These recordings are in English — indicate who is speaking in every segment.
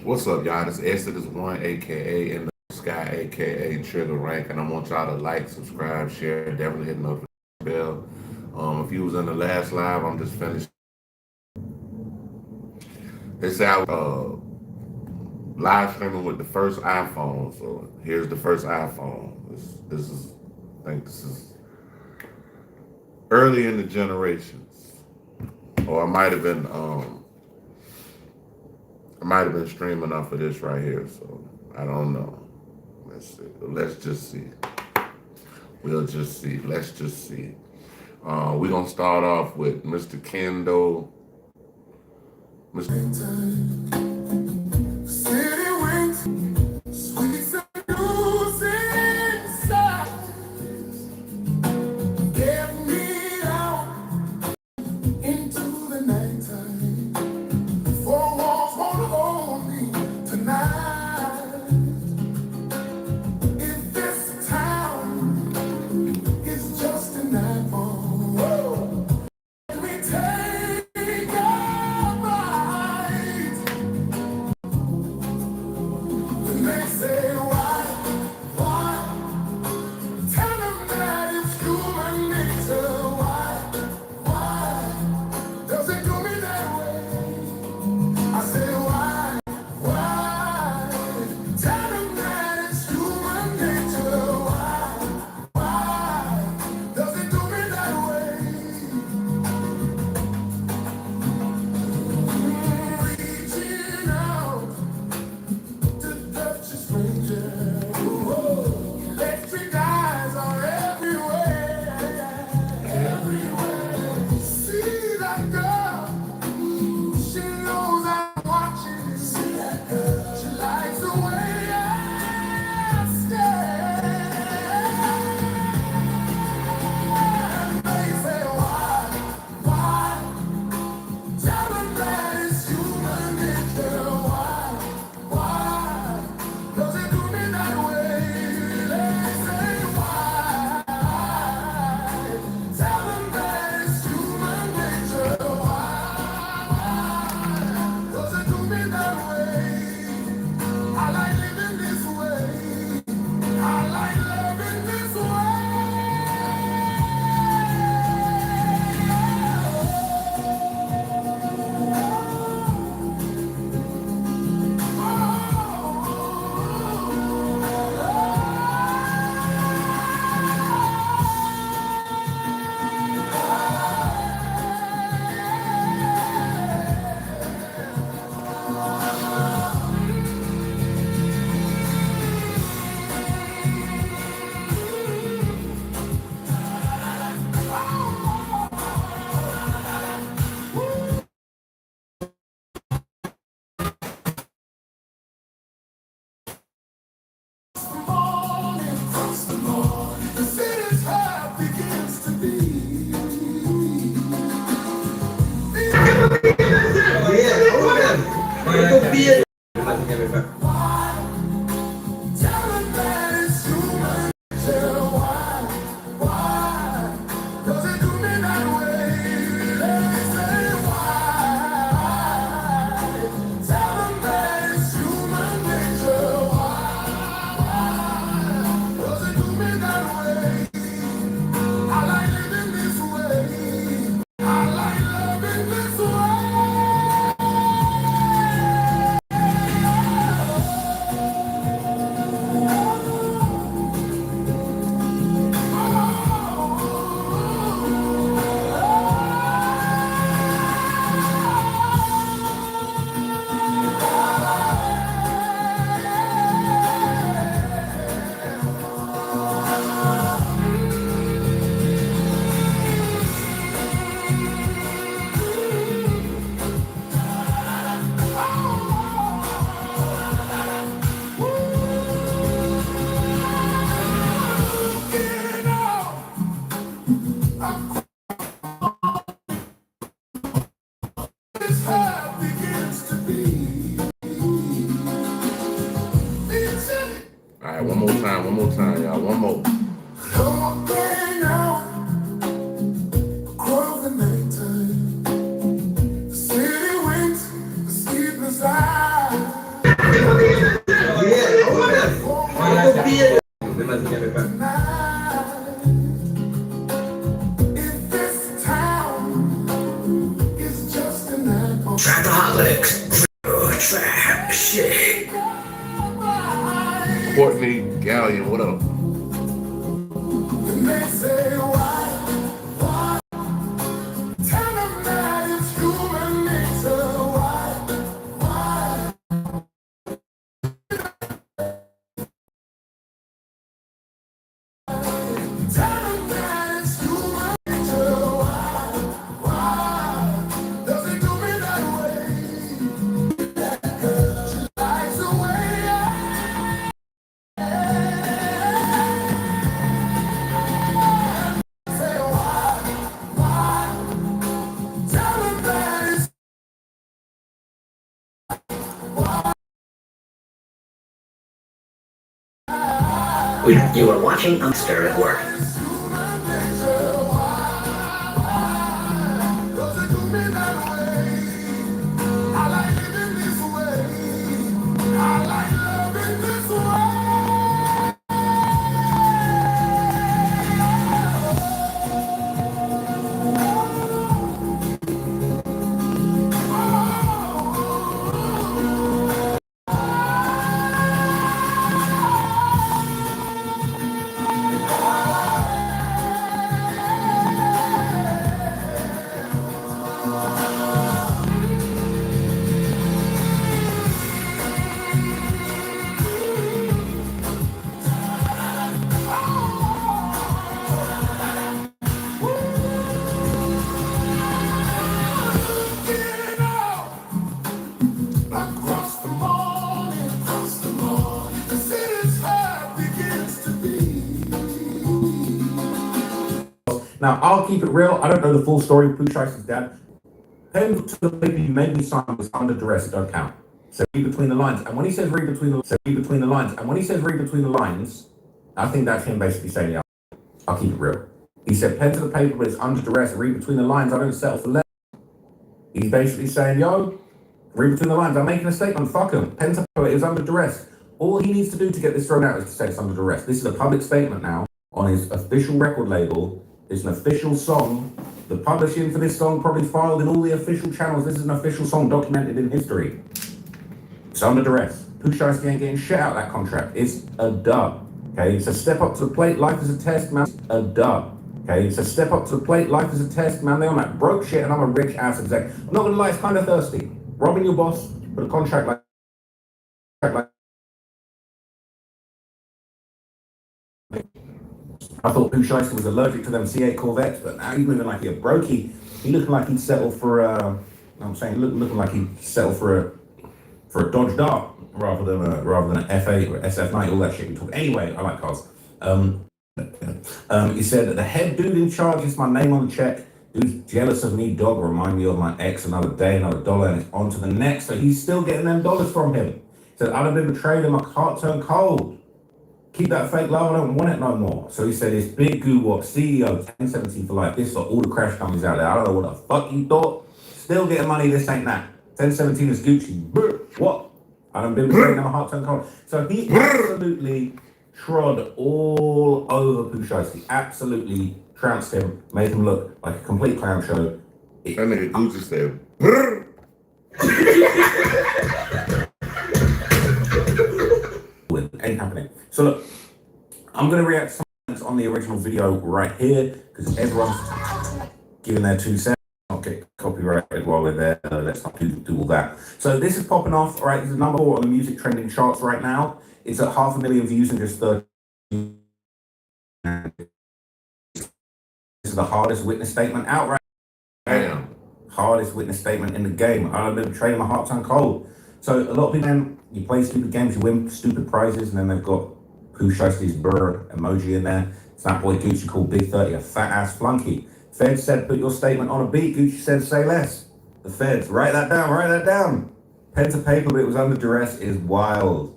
Speaker 1: What's up, y'all? This Exodus One, aka in the Sky, aka Trigger Rank, and I want y'all to like, subscribe, share, definitely hit the notification bell. If you was in the last live, I'm just finished. They say I live streaming with the first iPhone, so here's the first iPhone. This is, I think this is early in the generations, or I might have been streaming off of this right here, so I don't know. Let's see. Let's just see. We'll just see. Let's just see. We're gonna start off with Mr. Kendo. Mr. All right, one more time, y'all. One more.
Speaker 2: shit.
Speaker 1: Courtney Gallion, what up?
Speaker 2: You are watching Stir at Work.
Speaker 3: Now, I'll keep it real. I don't know the full story of Pooh Shiesty's dad. Him to the people you made me sign was under duress. It don't count. So read between the lines. And when he says read between the lines, and when he says read between the lines, I think that's him basically saying, yeah, I'll keep it real. He said, pen to the paper, but it's under duress. Read between the lines. I don't settle for less. He's basically saying, yo, read between the lines. I'm making a statement. Fuck him. Pen to paper, it was under duress. All he needs to do to get this thrown out is to say it's under duress. This is a public statement now on his official record label. It's an official song. The publishing for this song probably filed in all the official channels. This is an official song documented in history. It's under duress. Pooh Shiesty ain't getting shit out of that contract. It's a dub. Okay, so step up to the plate. Life is a test, man. A dub. Okay, so step up to the plate. Life is a test, man. They're on that broke shit, and I'm a rich ass exec. I'm not gonna lie, it's kind of thirsty. Robbing your boss with a contract like I thought Pooh Shiesty was allergic to them C8 Corvettes, but now he's looking like he a brokey. He looking like he'd settle for I'm saying looking like he'd settle for a Dodge Dart rather than an F8 or SF90, all that shit we talk. Anyway, I like cars. He said that the head dude in charge is my name on the check. Dude's jealous of me, dog. Remind me of my ex. Another day, another dollar, and it's on to the next. So he's still getting them dollars from him. He said, I'd have been betrayed and my heart turned cold. Keep that fake love, I don't want it no more. So he said, it's Big Goo Wop, CEO, 1017 for life. This are all the crash companies out there. I don't know what the fuck you thought. Still getting money, this ain't that. 1017 is Gucci. What? I done been betrayed and my heart turned cold. So he absolutely trod all over Pooh Shiesty. Absolutely trounced him, made him look like a complete clown show.
Speaker 1: That nigga Gucci said,
Speaker 3: ain't happening. So look, I'm gonna react to something on the original video right here because everyone's giving their 2 cents. Not get copyrighted while we're there. Let's not do all that. So this is popping off. All right, this is number 4 on the music trending charts right now. It's at 500,000 views in just 30. This is the hardest witness statement out right now.
Speaker 1: damn.
Speaker 3: Hardest witness statement in the game. I've been betrayed, my heart turned cold. So a lot of people, you play stupid games, you win stupid prizes, and then they've got Pooh Shiesty's brr emoji in there. It's that boy Gucci called Big 30 a fat ass flunky. Feds said put your statement on a beat. Gucci said say less. The feds, write that down. Pen to paper, but it was under duress is wild.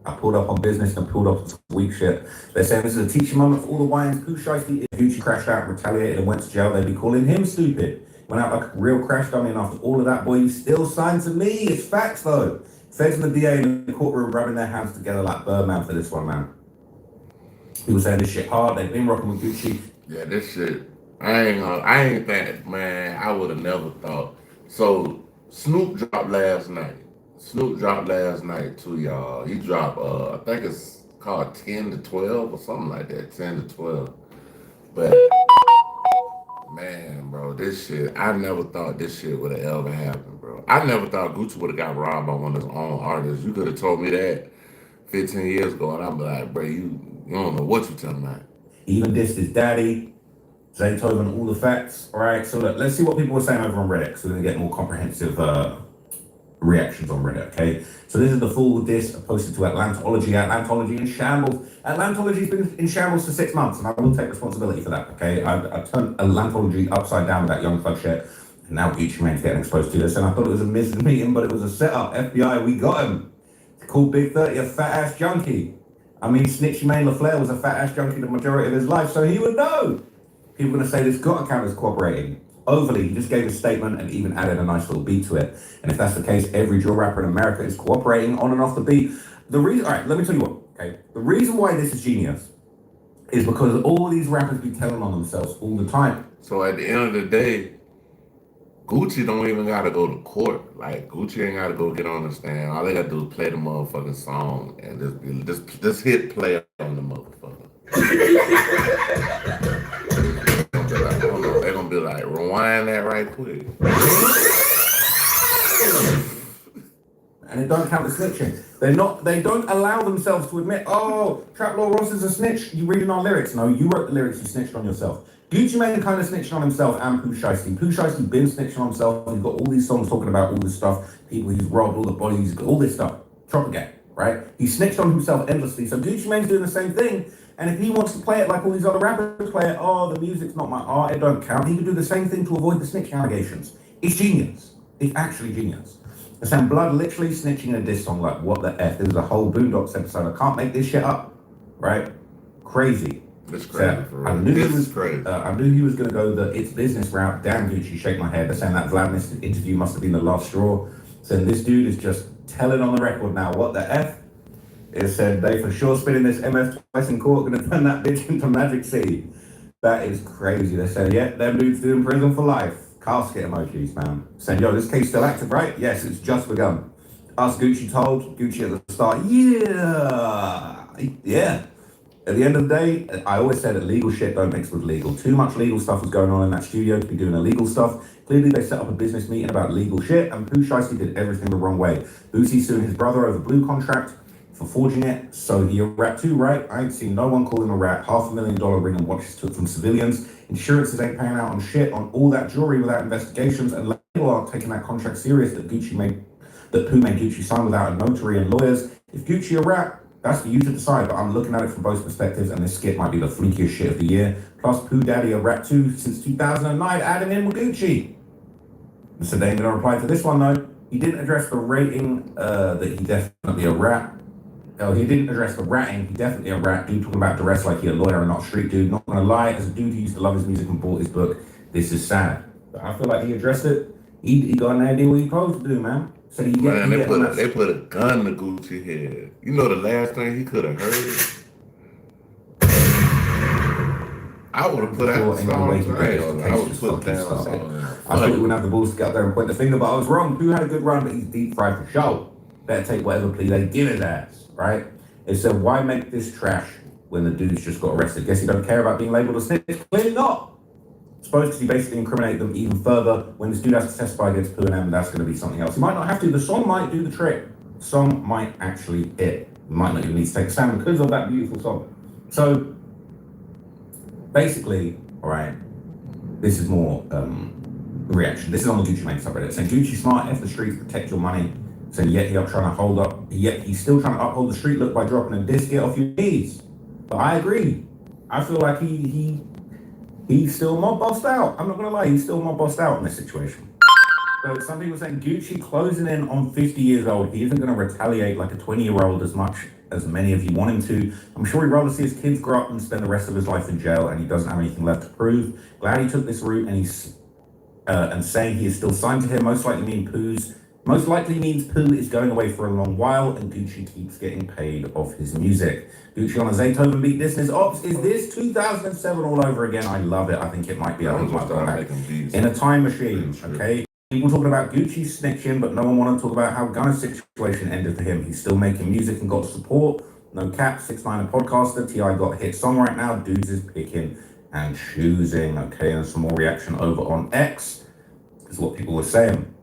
Speaker 3: I pulled up on business and pulled up some weak shit. They're saying this is a teaching moment for all the wines. Pooh Shiesty, if Gucci crashed out, retaliated, and went to jail, they'd be calling him stupid. Went out like a real crash dummy, and after all of that, boy, you still signed to me. It's facts, though. Feds and the DA in the courtroom rubbing their hands together like Birdman for this one, man. People saying this shit hard. They've been rocking with Gucci.
Speaker 1: Yeah, this shit. I ain't think, man. I would have never thought. So Snoop dropped last night. Snoop dropped last night too, y'all. He dropped, I think it's called 10 to 12 or something like that, 10 to 12. But man, bro, this shit, I never thought this shit would have ever happened, bro. I never thought Gucci would have got robbed by one of his own artists. You could have told me that 15 years ago, and I'd be like, bro, you don't know what you telling me.
Speaker 3: He even dissed his daddy, Zaytoven, all the facts. All right, so let's see what people were saying over on Reddit, so we're going to get more comprehensive reactions on Reddit, okay? So this is the full diss posted to Atlantology. Atlantology in shambles. Atlantology's been in shambles for 6 months, and I will take responsibility for that, okay? I turned Atlantology upside down with that Young Thug shit, and now Gucci Mane's getting exposed to this, and I thought it was a missed meeting, but it was a setup. FBI, we got him. Called Big 30 a fat-ass junkie. I mean, Snitchy Mane LaFleur was a fat-ass junkie the majority of his life, so he would know. People are going to say this got to count as cooperating. Overly, he just gave a statement and even added a nice little beat to it. And if that's the case, every drill rapper in America is cooperating on and off the beat. The reason, all right, let me tell you what, okay? The reason why this is genius is because all these rappers be telling on themselves all the time.
Speaker 1: So at the end of the day, Gucci don't even gotta go to court. Like Gucci ain't gotta go get on the stand. All they gotta do is play the motherfucking song and just hit play on the motherfucker. They're gonna be like, rewind that right quick.
Speaker 3: And it don't count as snitching. They don't allow themselves to admit, oh, Trap Law Ross is a snitch. You reading our lyrics. No, you wrote the lyrics, you snitched on yourself. Gucci Mane kind of snitched on himself and Pooh Shiesty. Pooh Shiesty been snitching on himself. He's got all these songs talking about all this stuff, people he's robbed, all the bodies, all this stuff. Propagate, right? He snitched on himself endlessly. So Gucci Mane's doing the same thing. And if he wants to play it like all these other rappers play it, oh, the music's not my art, it don't count. He could do the same thing to avoid the snitching allegations. It's genius. It's actually genius. Sam Blood literally snitching a diss song like, what the F? This is a whole Boondocks episode. I can't make this shit up, right? Crazy.
Speaker 1: It's crazy for real.
Speaker 3: I knew
Speaker 1: This
Speaker 3: he was
Speaker 1: is crazy.
Speaker 3: I knew he was going to go the it's business route. Damn, Gucci, shake my head. They're saying that Vladimir interview must have been the last straw. Saying this dude is just telling on the record now, what the F? It said they for sure spinning this MF twice in court, going to turn that bitch into Magic City. That is crazy. They said, yeah, them dudes do in prison for life. Casket emojis, man. Saying, yo, this case still active, right? Yes, it's just begun. Us Gucci told, Gucci at the start, yeah. At the end of the day, I always said that legal shit don't mix with legal. Too much legal stuff was going on in that studio to be doing illegal stuff. Clearly, they set up a business meeting about legal shit, and Pooh Shiesty did everything the wrong way. Boosie suing his brother over blue contract for forging it, so he a rat too, right? I ain't seen no one call him a rat. $500,000 ring and watches took from civilians. Insurances ain't paying out on shit on all that jewelry without investigations, and label aren't taking that contract serious that Pooh made Gucci sign without a notary and lawyers. If Gucci a rat, that's for you to decide, but I'm looking at it from both perspectives, and this skit might be the freakiest shit of the year. Plus, Pooh Daddy a rat too since 2009, adding in with Gucci. Mr. Damon replied to this one though. He didn't address the rating that he definitely a rat. Oh, he didn't address the ratting. He definitely a rat dude talking about duress like he a lawyer and not a street dude. Not gonna lie, as a dude who used to love his music and bought his book, this is sad. But I feel like he addressed it. He got an idea what he's supposed to do, man. So he
Speaker 1: Man, they put a gun to Gucci head. You know the last thing he could have heard? I would have put out the song. I would have put down a song.
Speaker 3: I thought we wouldn't have the balls to get out there and point the finger, but I was wrong. Pooh had a good run, but he's deep fried for show. Better take whatever plea they give his ass, right? It said, why make this trash when the dude's just got arrested? Guess he don't care about being labeled a snitch? Clearly not. Suppose because he basically incriminated them even further. When this dude has to testify against Pooh and M, that's going to be something else. He might not have to. The song might do the trick. The song might actually hit. He might not even need to take a stand because of that beautiful song. So, basically, all right, this is more reaction. This is on the Gucci Mane subreddit. Saying, Gucci smart, F the streets, protect your money. Saying, yet he's still trying to uphold the street look by dropping a disc, get off your knees. But I agree. I feel like he's still mob bossed out. I'm not gonna lie, he's still mob bossed out in this situation. So some people saying Gucci closing in on 50 years old, he isn't gonna retaliate like a 20-year-old as much as many of you want him to. I'm sure he'd rather see his kids grow up and spend the rest of his life in jail, and he doesn't have anything left to prove. Glad he took this route, and he's and saying he is still signed to him most likely means Pooh is going away for a long while, and Gucci keeps getting paid off his music. Gucci on a Zaytoven beat. This is Ops. Is this 2007 all over again? I love it. I think it might be. I think it might be in a time machine. Okay. People talking about Gucci snitching, but no one want to talk about how Gunna's situation ended for him. He's still making music and got support. No cap, 6ix9ine a podcaster. T.I. got a hit song right now. Dudes is picking and choosing. Okay, and some more reaction over on X. This is what people were saying.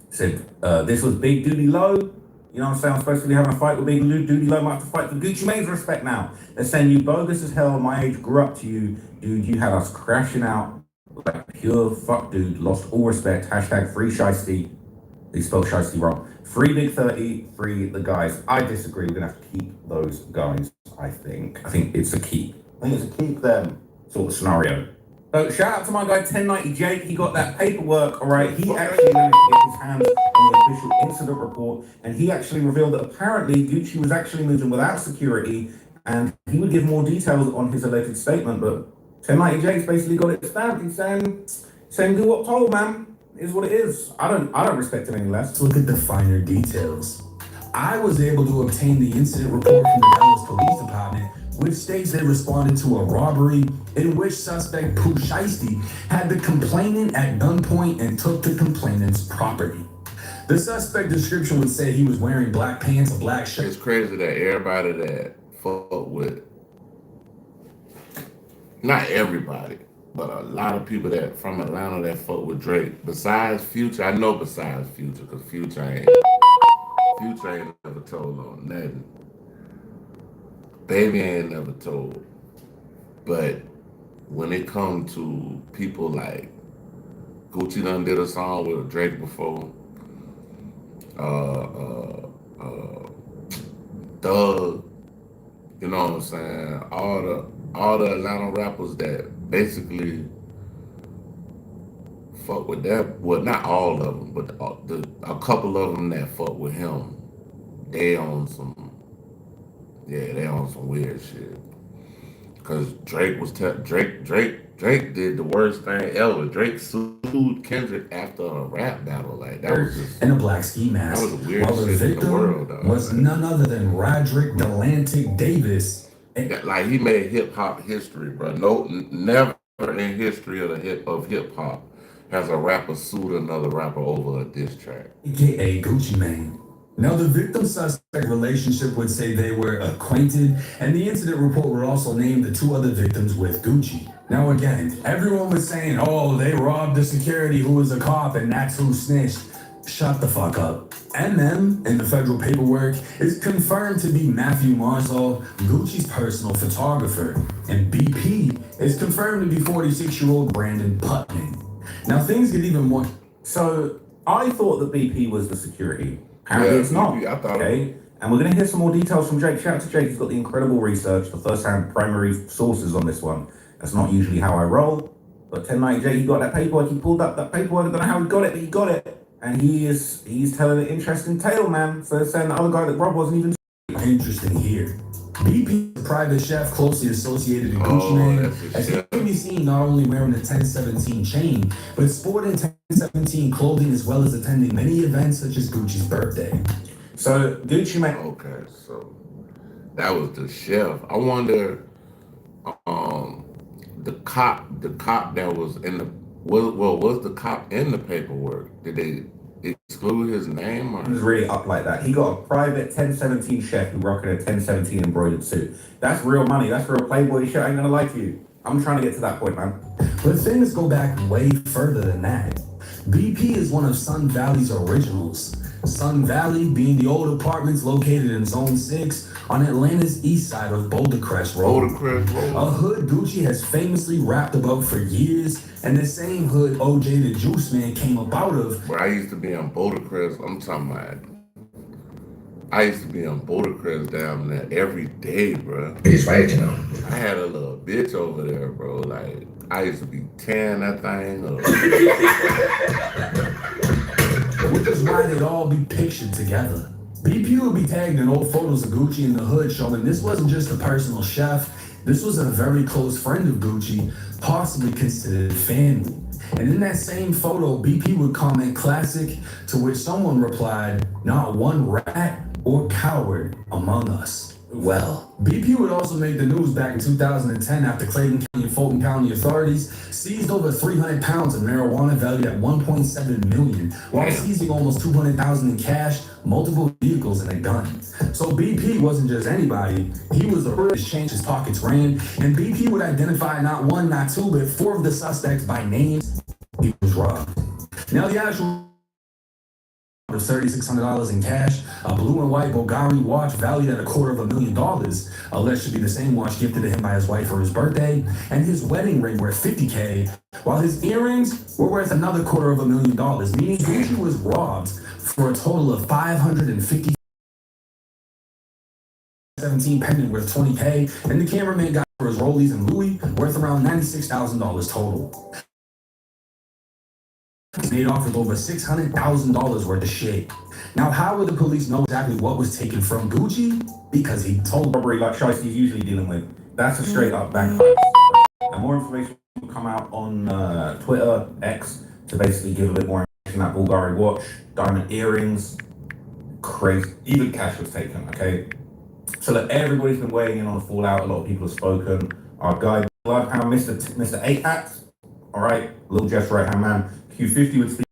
Speaker 3: Said, this was Big Duty Low. You know what I'm saying? I'm supposed to be having a fight with Big Duty Low. Might have to fight for Gucci Mane's respect now. They're saying you bogus as hell. My age grew up to you. Dude, you had us crashing out like pure fuck, dude. Lost all respect. Hashtag free Shiesty. They spelled Shiesty wrong. Free Big 30. Free the guys. I disagree. We're going to have to keep those guys, I think. I think it's a keep. I think it's a keep them sort of scenario. So shout out to my guy 1090 Jake. He got that paperwork, all right. He actually managed to get his hands on the official incident report, and he actually revealed that apparently Gucci was actually moving without security, and he would give more details on his alleged statement. But 1090 Jake's basically got it stamped. He's saying do what told, man. Is what it is. I don't respect it any less.
Speaker 4: Look at the finer details. I was able to obtain the incident report from the Dallas Police Department, which states they responded to a robbery in which suspect Pooh Shiesty had the complainant at gunpoint and took the complainant's property. The suspect description would say he was wearing black pants, a black shirt.
Speaker 1: It's crazy that everybody that fuck with, not everybody, but a lot of people that from Atlanta that fuck with Drake, besides Future, I know besides Future, because Future ain't never told on nothing. Baby ain't never told. But when it comes to people like Gucci done did a song with Drake before, Thug, you know what I'm saying? All the Atlanta rappers that basically fuck with that, well, not all of them, but a couple of them that fuck with him, they on some weird shit. Cause Drake did the worst thing ever. Drake sued Kendrick after a rap battle. Like that was just
Speaker 4: in a black ski mask.
Speaker 1: That was the weirdest
Speaker 4: while the
Speaker 1: shit in
Speaker 4: victim
Speaker 1: the world.
Speaker 4: Was none other than Roderick Delantic Davis.
Speaker 1: Like he made hip hop history, bro. Never in history of hip hop has a rapper sued another rapper over a diss track.
Speaker 4: AKA Gucci Mane. Now, the victim-suspect relationship would say they were acquainted, and the incident report would also name the two other victims with Gucci. Now, again, everyone was saying, oh, they robbed the security who was a cop, and that's who snitched. Shut the fuck up. MM, in the federal paperwork, is confirmed to be Matthew Marsall, Gucci's personal photographer, and BP is confirmed to be 46-year-old Brandon Putnam. Now, things get even more...
Speaker 3: So, I thought that BP was the security. Apparently it's not.
Speaker 1: I thought
Speaker 3: okay. And we're going to hear some more details from Jake. Shout out to Jake. He's got the incredible research, the first-hand primary sources on this one. That's not usually how I roll. But 1090 Jake, he got that paperwork. He pulled up that paperwork. I don't know how he got it, but he got it. And he's telling an interesting tale, man. So they're saying the other guy that Rob wasn't even
Speaker 4: interesting here. BP, a private chef closely associated to Gucci Mane, as he can be seen not only wearing a 1017 chain, but sporting 1017 clothing as well as attending many events such as Gucci's birthday.
Speaker 3: So Gucci Mane.
Speaker 1: Okay, so that was the chef. I wonder, the cop that was in the was the cop in the paperwork? Did they exclude his name? Or?
Speaker 3: He was really up like that. He got a private 1017 chef who rocking a 1017 embroidered suit. That's real money. That's real Playboy shit. I ain't gonna lie to you. I'm trying to get to that point, man.
Speaker 4: But things go back way further than that. BP is one of Sun Valley's originals. Sun Valley being the old apartments located in Zone 6 on Atlanta's east side of Boulder Crest Road. A hood Gucci has famously rapped about for years, and the same hood OJ the Juice Man came up out of.
Speaker 1: Where I used to be on Boulder Crest, I'm talking about, I used to be on Boulder Crest down there every day, bro.
Speaker 2: He's right, you know.
Speaker 1: I had a little bitch over there, bro. Like, I used to be tearing that thing up.
Speaker 4: Which is why they'd all be pictured together. BP would be tagged in old photos of Gucci in the hood showing this wasn't just a personal chef, this was a very close friend of Gucci, possibly considered family. And in that same photo, BP would comment classic, to which someone replied, not one rat or coward among us.
Speaker 2: Well,
Speaker 4: BP would also make the news back in 2010 after Clayton County and Fulton County authorities seized over 300 pounds of marijuana valued at 1.7 million, while seizing almost 200,000 in cash, multiple vehicles, and a gun. So BP wasn't just anybody; he was the first change his pockets ran, and BP would identify not one, not two, but four of the suspects by names. He was robbed. Now the actual of $3,600 in cash, a blue and white Bulgari watch valued at $250,000, alleged to be the same watch gifted to him by his wife for his birthday, and his wedding ring worth $50K, while his earrings were worth another $250,000, meaning Gucci was robbed for a total of $550. 17 pendant worth $20K, and the cameraman got for his Rollies and Louis worth around $96,000 total. Made off with over $600,000 worth of shit. Now, how would the police know exactly what was taken from Gucci? Because he told
Speaker 3: Robbery like Shiesty's usually dealing with. That's a straight up bank heist. And more information will come out on Twitter, X, to basically give a bit more information. That Bulgari watch, diamond earrings, crazy. Even cash was taken, okay? So look, everybody's been weighing in on the fallout. A lot of people have spoken. Our guy, Bloodhound, Mr. 8 Hats, all right, little Jeff's right hand man. Q50 would speak,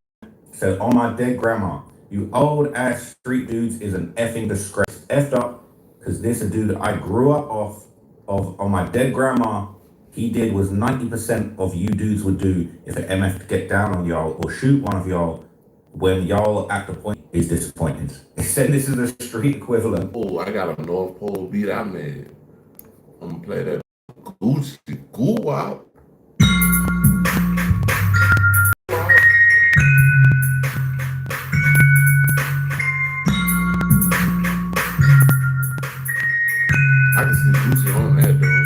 Speaker 3: said, on my dead grandma, you old ass street dudes is an effing disgrace. Effed up, because this a dude I grew up off of on my dead grandma. He did was 90% of you dudes would do if an MF could get down on y'all or shoot one of y'all when y'all at the point is disappointed. He said this is the street equivalent.
Speaker 1: Oh, I got a North Pole beat I made. I'm gonna play that Gucci Goo out. I can see Gucci on that though.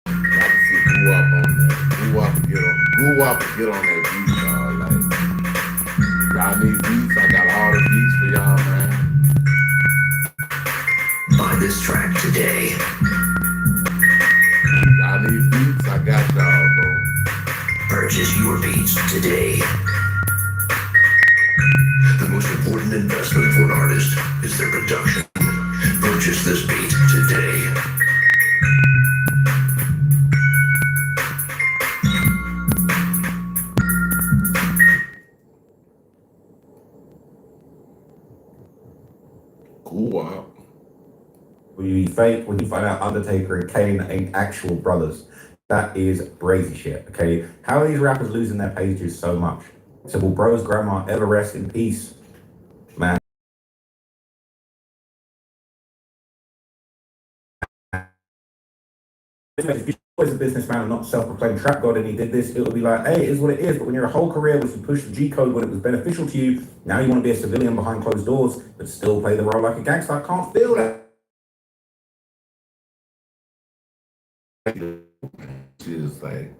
Speaker 1: I can see Goo up on that. Goo up and get on that beat, y'all. Like, y'all need beats. I got all the beats for y'all, man.
Speaker 2: buy this track today.
Speaker 1: Y'all need beats. I got y'all, bro.
Speaker 2: Purchase your beats today. The most important investment for an artist is their production. Purchase this beat today.
Speaker 1: Goo out.
Speaker 3: When you fake, when you find out Undertaker and Kane ain't actual brothers, that is crazy shit, okay? How are these rappers losing their pages so much? So will bro's grandma ever rest in peace? Man. If you was a businessman and not self-proclaimed trap god and he did this, it would be like, hey, it is what it is. But when your whole career was to push the G code when it was beneficial to you, now you want to be a civilian behind closed doors, but still play the role like a gangster. I can't feel that.
Speaker 1: She is like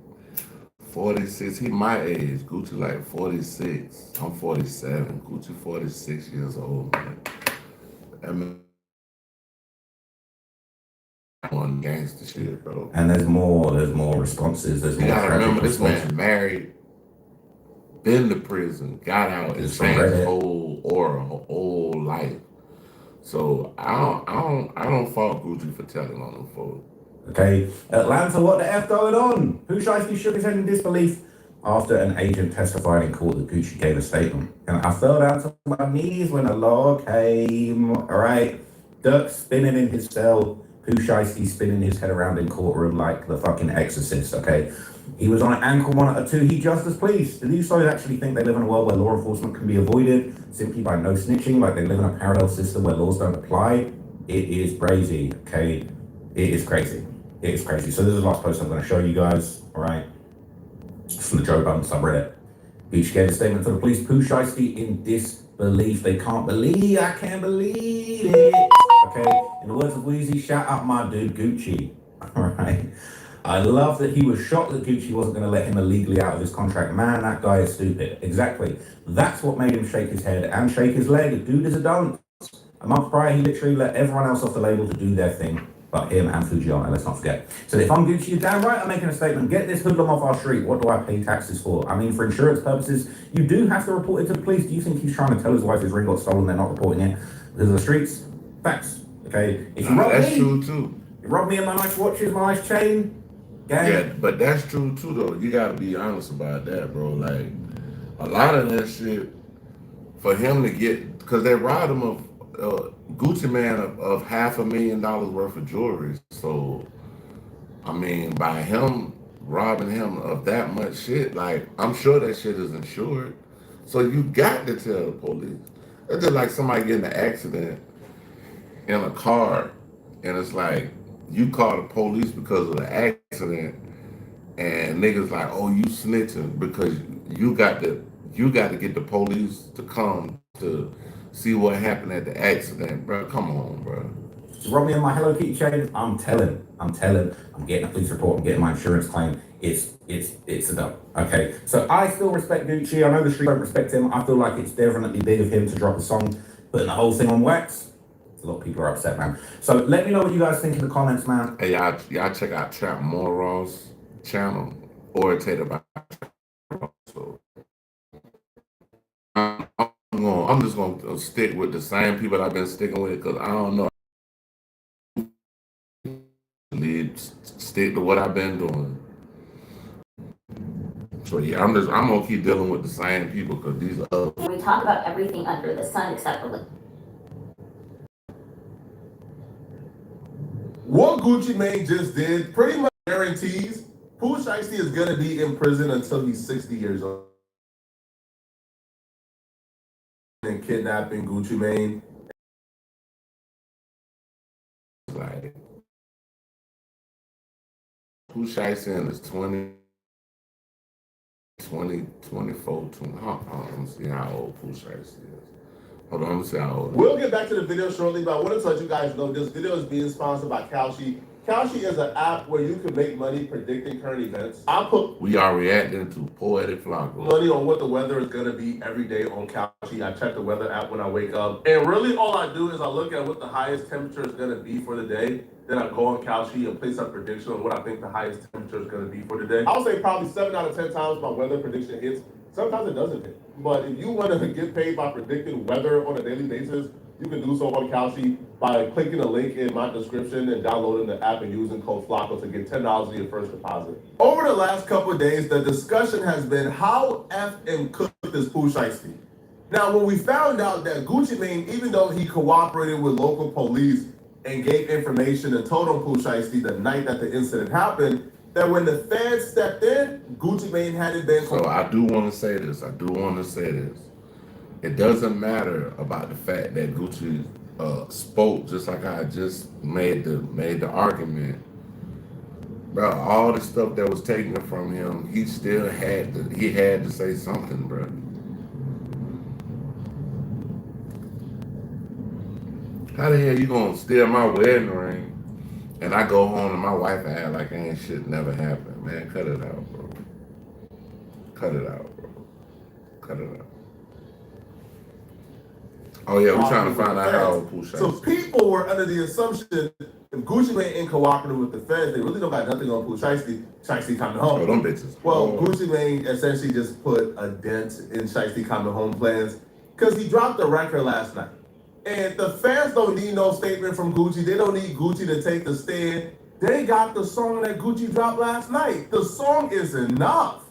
Speaker 1: 46. He my age. Gucci like 46. I'm 47. Gucci 46 years old, man. I mean, on gangster shit, bro.
Speaker 3: And there's more responses. There's
Speaker 1: You
Speaker 3: more.
Speaker 1: gotta remember this
Speaker 3: responses.
Speaker 1: man married, been to prison, got out, and
Speaker 3: It's
Speaker 1: changed
Speaker 3: right.
Speaker 1: his whole aura, her whole life. So I don't fault Gucci for telling on them folks.
Speaker 3: Okay, Atlanta, what the F going on? Who Shiesty shook his head in disbelief after an agent testified in court that Gucci gave a statement. And I fell down to my knees when the law came. All right, Dirk spinning in his cell. Who Shiesty spinning his head around in courtroom like the fucking exorcist, okay? He was on an ankle monitor too. He just as pleased. Do these guys actually think they live in a world where law enforcement can be avoided simply by no snitching, like they live in a parallel system where laws don't apply? It is crazy, okay? It is crazy. It is crazy. So this is the last post I'm going to show you guys, all right? It's from the Joe Budden subreddit. Beach gave a statement to the police. Pooh Shiesty in disbelief. They can't believe, I can't believe it. Okay, in the words of Wheezy, shout out my dude Gucci. All right. I love that he was shocked that Gucci wasn't going to let him illegally out of his contract. Man, that guy is stupid. Exactly. That's what made him shake his head and shake his leg. Dude is a dunce. A month prior, he literally let everyone else off the label to do their thing. but him and Fujiana, let's not forget. So if I'm Gucci, you're damn right I'm making a statement. Get this hoodlum off our street. What do I pay taxes for? I mean, for insurance purposes, you do have to report it to the police. Do you think he's trying to tell his wife his ring got stolen, they're not reporting it? Because of the streets? Facts. Okay? If you rob
Speaker 1: that's
Speaker 3: me,
Speaker 1: true too.
Speaker 3: you rob me in my nice watches, my nice chain, gang.
Speaker 1: Yeah, but that's true too though. You gotta be honest about that, bro. Like, a lot of that shit, for him to get, because they robbed him of Gucci Man of $500,000 worth of jewelry. So, I mean, by him robbing him of that much shit, like, I'm sure that shit is insured. So you got to tell the police. It's just like somebody getting an accident in a car, and it's like you call the police because of the accident, and niggas like, oh, you snitching because you got to get the police to come to see what happened at the accident, bro. Come on, bro.
Speaker 3: You rob me in my Hello Kitty chain, I'm telling, I'm getting a police report, I'm getting my insurance claim. It's a dub. Okay. So I still respect Gucci. I know the street don't respect him. I feel like it's definitely big of him to drop a song, putting the whole thing on wax. A lot of people are upset, man. So let me know what you guys think in the comments, man.
Speaker 1: Hey, y'all check out Trap Moral's channel, Orated by Trap. So I'm just gonna stick with the same people I've been sticking with because I don't know. Stick to what I've been doing. So yeah, I'm gonna keep dealing with the same people because these are.
Speaker 5: We talk about everything under the sun except for
Speaker 6: What Gucci Mane just did pretty much guarantees Pooh Shiesty is gonna be in prison until he's 60 years old. And kidnapping Gucci Mane.
Speaker 1: Like, Pooh Shiesty in his 20, 24, 20. Hold on, let me see how old Pooh Shiesty is. Hold on, let me see how old.
Speaker 6: We'll get back to the video shortly, but I want to let you guys know this video is being sponsored by Kalshi. Kalshi is an app where you can make money predicting current events. I put
Speaker 1: We are reacting to Poetic Flacco.
Speaker 6: money on what the weather is going to be every day on Kalshi. I check the weather app when I wake up. And really all I do is I look at what the highest temperature is going to be for the day. Then I go on Kalshi and place a prediction on what I think the highest temperature is going to be for the day. I'll say probably 7 out of 10 times my weather prediction hits. Sometimes it doesn't hit. But if you want to get paid by predicting weather on a daily basis, you can do so on Kalshi by clicking a link in my description and downloading the app and using code FLACCO to get $10 in your first deposit. Over the last couple of days, the discussion has been how and cooked is Pooh Shiesty. Now, when we found out that Gucci Mane, even though he cooperated with local police and gave information and told on Pooh Shiesty the night that the incident happened, that when the feds stepped in, Gucci Mane hadn't been.
Speaker 1: So I do want to say this. It doesn't matter about the fact that Gucci spoke, just like I just made the argument. Bro, all the stuff that was taken from him, he still had to say something, bro. How the hell you gonna steal my wedding ring and I go home and my wife act like ain't shit never happened? Man, cut it out, bro. Cut it out, bro. Cut it out. Oh yeah, we're trying to find out how old Pooh Shiesty.
Speaker 6: So people were under the assumption if Gucci Mane ain't cooperating with the feds, they really don't got nothing on Pooh Shiesty. Shiesty coming home.
Speaker 1: Oh, them bitches.
Speaker 6: Well, Gucci Mane essentially just put a dent in Shiesty coming home plans because he dropped the record last night. And the fans don't need no statement from Gucci. They don't need Gucci to take the stand. They got the song that Gucci dropped last night. The song is enough.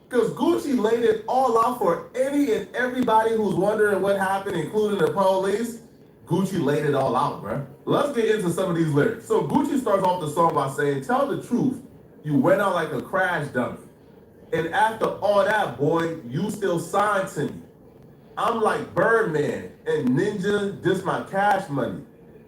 Speaker 6: Because Gucci laid it all out for any and everybody who's wondering what happened, including the police. Gucci laid it all out, bruh. Let's get into some of these lyrics. So Gucci starts off the song by saying, tell the truth, you went out like a crash dummy. And after all that, boy, you still signed to me. I'm like Birdman and Ninja, this my cash money.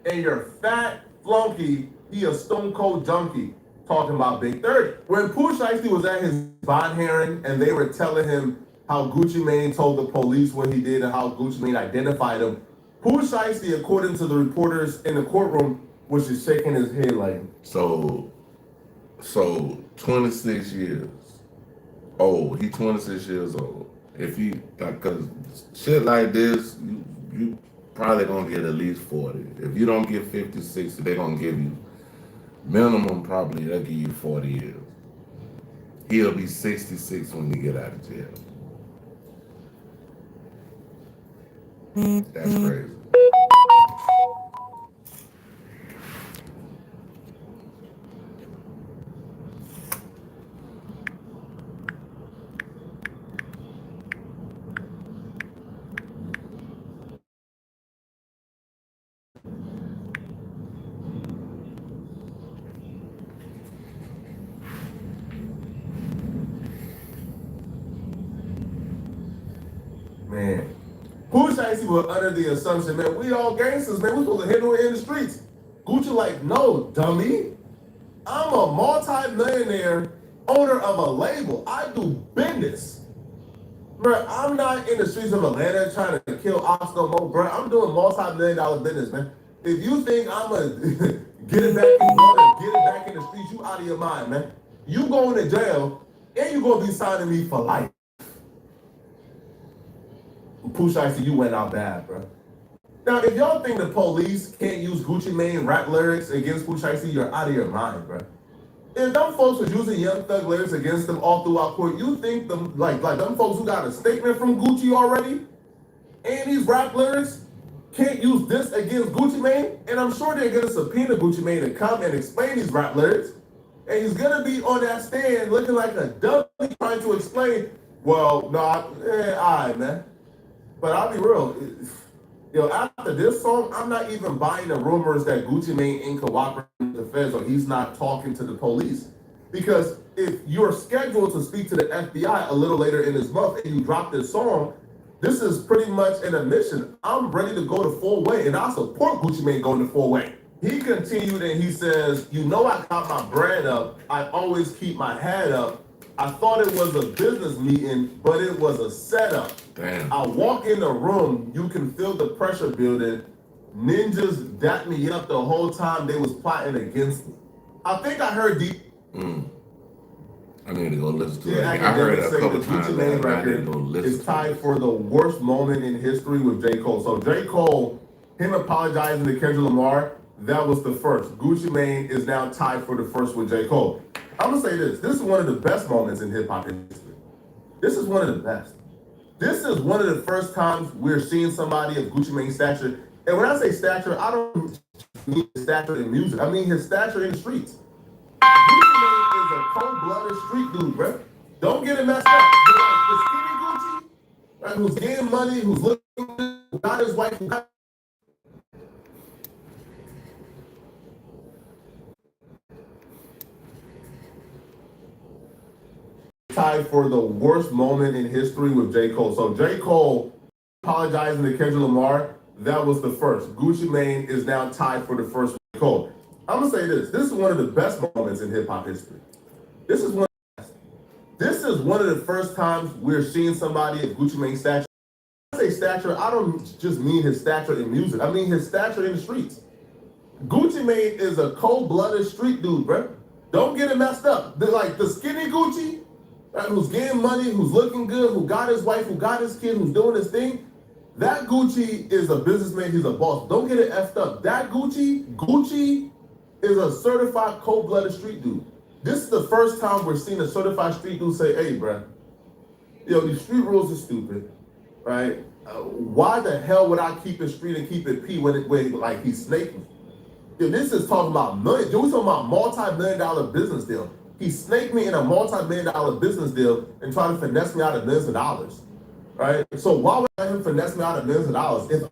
Speaker 6: And your fat flunky, he a stone cold junkie. Talking about Big 30. When Pooh Shiesty was at his bond hearing and they were telling him how Gucci Mane told the police what he did and how Gucci Mane identified him, Pooh Shiesty, according to the reporters in the courtroom, was just shaking his head like.
Speaker 1: So 26 years old. He 26 years old. If you, because shit like this, you probably gonna get at least 40. If you don't get 50, 60, they're gonna give you Minimum probably they'll give you 40 years. He'll be 66 when he get out of jail. That's crazy.
Speaker 6: Man, Pooh Shiesty was under the assumption, man, we all gangsters, man. We supposed to handle it in the streets. Gucci like, no, dummy. I'm a multi-millionaire owner of a label. I do business. Bro, I'm not in the streets of Atlanta trying to kill ops no more, bro. I'm doing multi-million-dollar business, man. If you think I'm gonna get it back in blood, get it back in the streets, you out of your mind, man. You going to jail, and you gonna be signing me for life. Pooh Shiesty, you went out bad, bro. Now, if y'all think the police can't use Gucci Mane rap lyrics against Pooh Shiesty, you're out of your mind, bro. If them folks was using Young Thug lyrics against them all throughout court, you think them like them folks who got a statement from Gucci already, and these rap lyrics can't use this against Gucci Mane? And I'm sure they're gonna subpoena Gucci Mane to come and explain these rap lyrics, and he's gonna be on that stand looking like a dummy trying to explain. Well, no, all right, man. But I'll be real. Yo, after this song, I'm not even buying the rumors that Gucci Mane ain't cooperating with the feds or he's not talking to the police. Because if you're scheduled to speak to the FBI a little later in this month and you drop this song, this is pretty much an admission. I'm ready to go the full way, and I support Gucci Mane going the full way. He continued and he says, you know I got my brand up. I always keep my head up. I thought it was a business meeting, but it was a setup.
Speaker 1: Damn.
Speaker 6: I walk in the room, you can feel the pressure building. Ninjas dapped me up the whole time they was plotting against me. I think I heard deep.
Speaker 1: I need to go listen to it.
Speaker 6: Yeah,
Speaker 1: I heard it a
Speaker 6: say
Speaker 1: couple
Speaker 6: the
Speaker 1: times.
Speaker 6: Gucci Mane
Speaker 1: I need to go
Speaker 6: record
Speaker 1: listen
Speaker 6: is
Speaker 1: to
Speaker 6: tied
Speaker 1: it.
Speaker 6: for the worst moment in history with J. Cole. So J. Cole, him apologizing to Kendrick Lamar, that was the first. Gucci Mane is now tied for the first with J. Cole. I'm gonna say this. This is one of the best moments in hip hop history. This is one of the best. This is one of the first times we're seeing somebody of Gucci Mane's stature. And when I say stature, I don't mean stature in music. I mean his stature in the streets. Gucci Mane is a cold-blooded street dude, bro. Don't get it messed up. Like the skinny Gucci, right, who's getting money, who's looking good, who got his wife, who got tied for the worst moment in history with J. Cole. So J. Cole apologizing to Kendrick Lamar, that was the first. Gucci Mane is now tied for the first with J. Cole. I'm gonna say this. This is one of the best moments in hip hop history. This is one of the first times we're seeing somebody of Gucci Mane's stature. When I say stature, I don't just mean his stature in music. I mean his stature in the streets. Gucci Mane is a cold-blooded street dude, bro. Don't get it messed up. Like the skinny Gucci, right, who's getting money, who's looking good, who got his wife, who got his kid, who's doing his thing. That Gucci is a businessman. He's a boss. Don't get it effed up. That Gucci is a certified cold-blooded street dude. This is the first time we're seeing a certified street dude say, hey, bro, these street rules are stupid, right? Why the hell would I keep it street and keep it P when like he snaked me? This is talking about million. We're talking about multi-million-dollar business deal. He snaked me in a multi-million-dollar business deal and tried to finesse me out of millions of dollars, right? So why would I let him finesse me out of millions of dollars?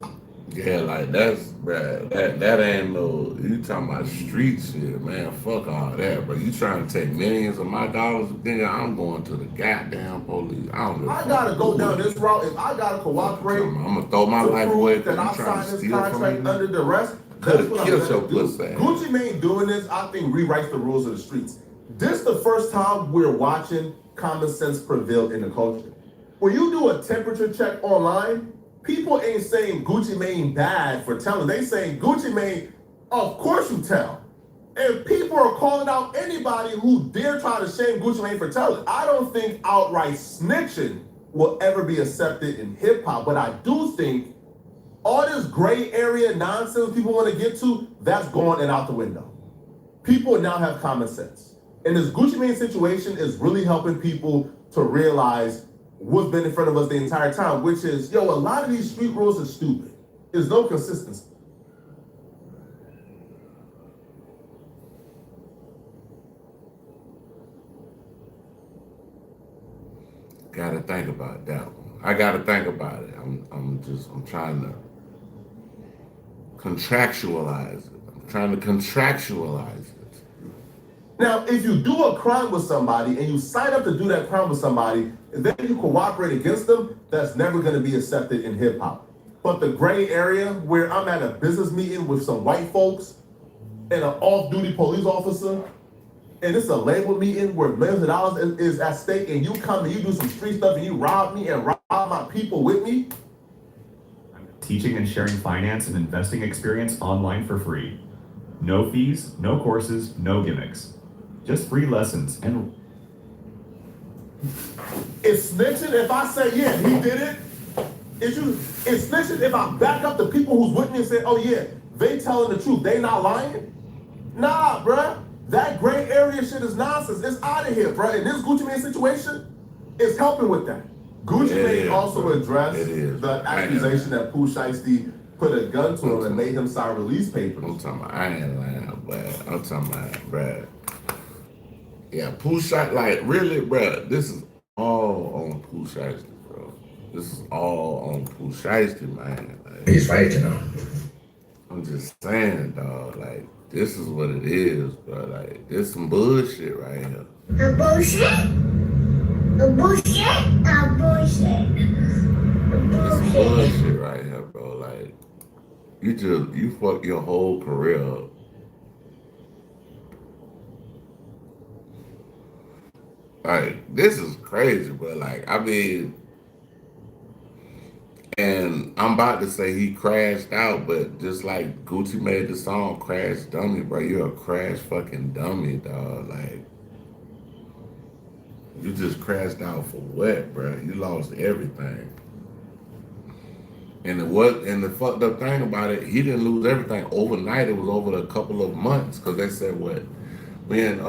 Speaker 1: Yeah, like that's, bruh, that ain't no, you talking about street shit, man. Fuck all that, bro. You trying to take millions of my dollars, nigga, I'm going to the goddamn police.
Speaker 6: I gotta go down this route. If I gotta cooperate,
Speaker 1: I'm gonna throw my life away
Speaker 6: that I
Speaker 1: because you trying
Speaker 6: signed
Speaker 1: to
Speaker 6: this
Speaker 1: steal from
Speaker 6: contract
Speaker 1: me.
Speaker 6: under duress.
Speaker 1: Could've killed your pussy.
Speaker 6: Gucci Mane doing this, I think, rewrites the rules of the streets. This is the first time we're watching common sense prevail in the culture. When you do a temperature check online, people ain't saying Gucci Mane bad for telling. They saying Gucci Mane, of course you tell. And people are calling out anybody who dare try to shame Gucci Mane for telling. I don't think outright snitching will ever be accepted in hip hop, but I do think all this gray area nonsense people want to get to, that's going and out the window. people now have common sense. And this Gucci Mane situation is really helping people to realize what's been in front of us the entire time, which is, yo, a lot of these street rules are stupid. There's no consistency.
Speaker 1: Gotta think about that one. I gotta think about it. I'm trying to contractualize it. I'm trying to contractualize it.
Speaker 6: Now, if you do a crime with somebody and you sign up to do that crime with somebody, and then you cooperate against them, that's never going to be accepted in hip hop. But the gray area where I'm at a business meeting with some white folks and an off-duty police officer, and it's a label meeting where millions of dollars is at stake, and you come and you do some street stuff and you rob me and rob my people with me.
Speaker 7: Teaching and sharing finance and investing experience online for free. No fees, no courses, no gimmicks. Just free lessons and...
Speaker 6: It's snitching if I say, yeah, he did it. It's snitching if I back up the people who's with me and say, oh yeah, they telling the truth, they not lying? Nah, bruh. That gray area shit is nonsense. It's out of here, bruh. And this Gucci Mane situation is helping with that. Gucci Mane also addressed the accusation that Pooh Shiesty put a gun to him and made him sign release papers.
Speaker 1: I'm talking about, I ain't lying, but I'm talking about, bruh. Yeah, Pooh Shiesty, like, really, bruh, this is all on Pooh Shiesty, bro. This is all on Pooh Shiesty, man. Like,
Speaker 2: He's right, you know.
Speaker 1: I'm just saying, dog, like, this is what it is, bro. Like, this some bullshit right here.
Speaker 8: A bullshit? A bullshit? A bullshit. A
Speaker 1: This some
Speaker 8: bullshit.
Speaker 1: bullshit right here, bro. Like, you fuck your whole career up. Like, this is crazy, bro. Like, I mean, and I'm about to say he crashed out, but just like Gucci made the song Crash Dummy, bro, you're a crash fucking dummy, dog. Like, you just crashed out for what, bro? You lost everything. And the fucked up thing about it, he didn't lose everything overnight. It was over a couple of months, because they said we in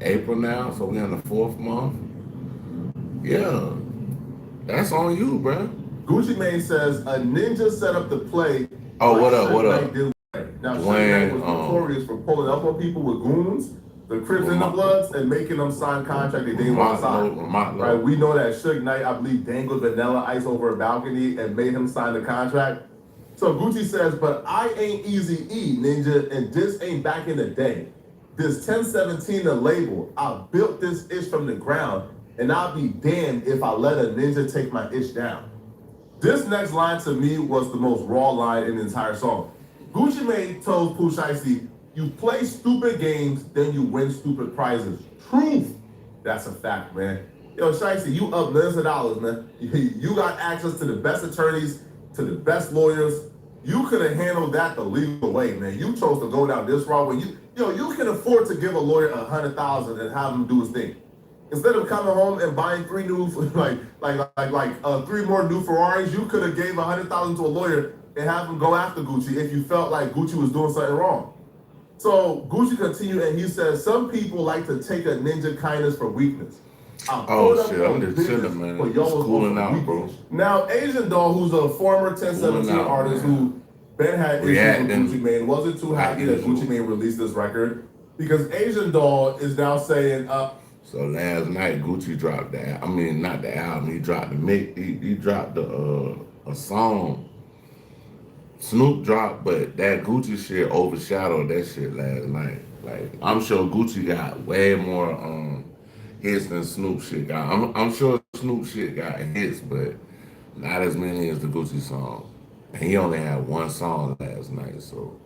Speaker 1: April now, so we in the 4th month. Yeah. That's on you, bro.
Speaker 6: Gucci Mane says a ninja set up the play.
Speaker 1: Oh, what up?
Speaker 6: Now,
Speaker 1: Dwayne,
Speaker 6: Suge Knight was notorious for pulling up on people with goons, the Crips and the Bloods, and making them sign contract they didn't want to sign. Right? We know that Suge Knight, I believe, dangled Vanilla Ice over a balcony and made him sign the contract. So Gucci says, but I ain't Easy E, ninja, and this ain't back in the day. This 1017 the label, I built this ish from the ground, and I'll be damned if I let a ninja take my ish down. This next line to me was the most raw line in the entire song. Gucci Mane told Pooh Shiesty, you play stupid games, then you win stupid prizes. Truth. That's a fact, man. Yo, Shiesty, you up millions of dollars, man. You got access to the best attorneys, to the best lawyers. You could have handled that the legal way, man. You chose to go down this route when you can afford to give a lawyer $100,000 and have him do his thing. Instead of coming home and buying 3 new, 3 more new Ferraris, you could have gave $100,000 to a lawyer and have him go after Gucci if you felt like Gucci was doing something wrong. So Gucci continued and he says, some people like to take a ninja kindness for weakness.
Speaker 1: Oh shit, I'm just chilling, man. It's cooling out, bro.
Speaker 6: Now, Asian Doll, who's a former 1017 artist who Ben had issues with Gucci Mane, wasn't too happy that Gucci Mane released this record because Asian Doll is now saying,
Speaker 1: so last night Gucci dropped not the album, he dropped the mix, he dropped a song. Snoop dropped, but that Gucci shit overshadowed that shit last night. Like, I'm sure Gucci got way more hits than Snoop shit got. I'm sure Snoop shit got hits, but not as many as the Gucci song. And he only had 1 song last night, so.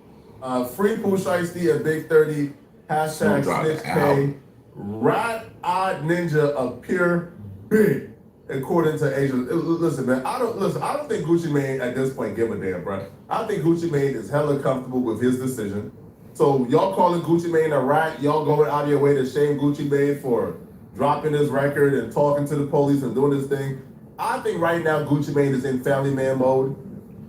Speaker 6: Free Pooh Shiesty at Big 30, hashtag Snitch K. Rat Odd Ninja appear big, according to Asia. Listen, man, I don't think Gucci Mane at this point give a damn, bro. I think Gucci Mane is hella comfortable with his decision. So y'all calling Gucci Mane a rat, y'all going out of your way to shame Gucci Mane for dropping his record and talking to the police and doing this thing. I think right now Gucci Mane is in family man mode.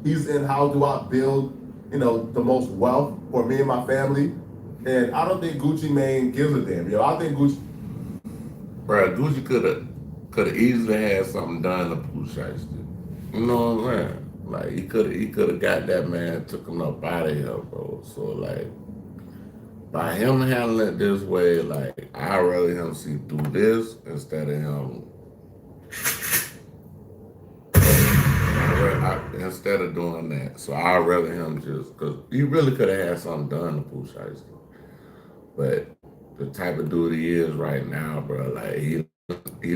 Speaker 6: He's in how do I build the most wealth for me and my family. And I don't think Gucci Mane gives a damn. I think Gucci.
Speaker 1: Bro, Gucci could have easily had something done to Pooh Shiesty. You know what I'm saying? Like he could have got that man, took him up out of here, bro. So like by him handling it this way, like I'd rather him see through this instead of him instead of doing that. So I'd rather him just because he really could have had something done to Pooh Shiesty. But the type of dude he is right now, bro, like he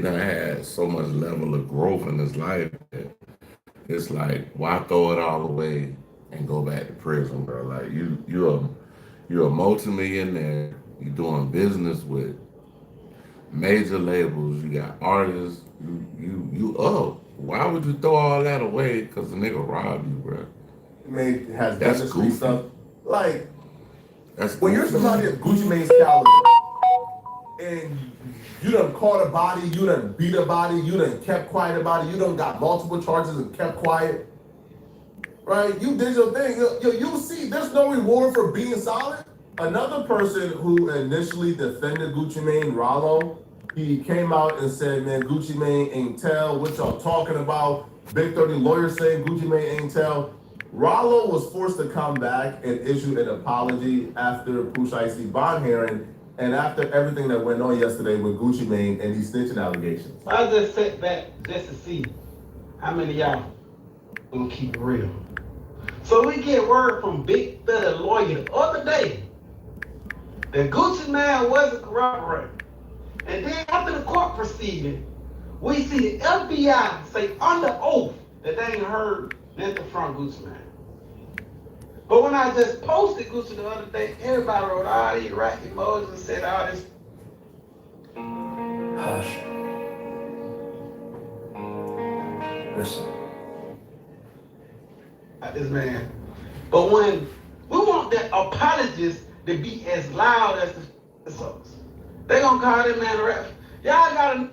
Speaker 1: done had so much level of growth in his life that it's like, why throw it all away and go back to prison, bro? Like you're a multimillionaire, you're doing business with major labels, you got artists, you up. Why would you throw all that away because the nigga robbed you, bro?
Speaker 6: Mane has
Speaker 1: That's
Speaker 6: dentistry
Speaker 1: goofy.
Speaker 6: stuff. Like
Speaker 1: That's
Speaker 6: when you're
Speaker 1: goofy.
Speaker 6: somebody of Gucci Mane's caliber and you done caught a body, you done beat a body, you done kept quiet about it, you done got multiple charges and kept quiet, right? You did your thing. You see, there's no reward for being solid. Another person who initially defended Gucci Mane, Rollo, he came out and said, man, Gucci Mane ain't tell what y'all talking about. Big 30 lawyers saying Gucci Mane ain't tell. Rollo was forced to come back and issue an apology after Pooh Shiesty bond hearing and after everything that went on yesterday with Gucci Mane and these snitching allegations.
Speaker 9: I just sat back just to see how many of y'all gonna keep it real. So we get word from Big 30 lawyer the other day that Gucci Mane wasn't corroborated. And then after the court proceeding, we see the FBI say under oath that they ain't heard nothing from Gucci Mane. But when I just posted Gucci the other day, everybody wrote all these right emojis and said all this.
Speaker 10: Hush. Listen.
Speaker 9: About this man. But when we want the apologists to be as loud as the sucks, they gonna call that man a rap. Y'all gotta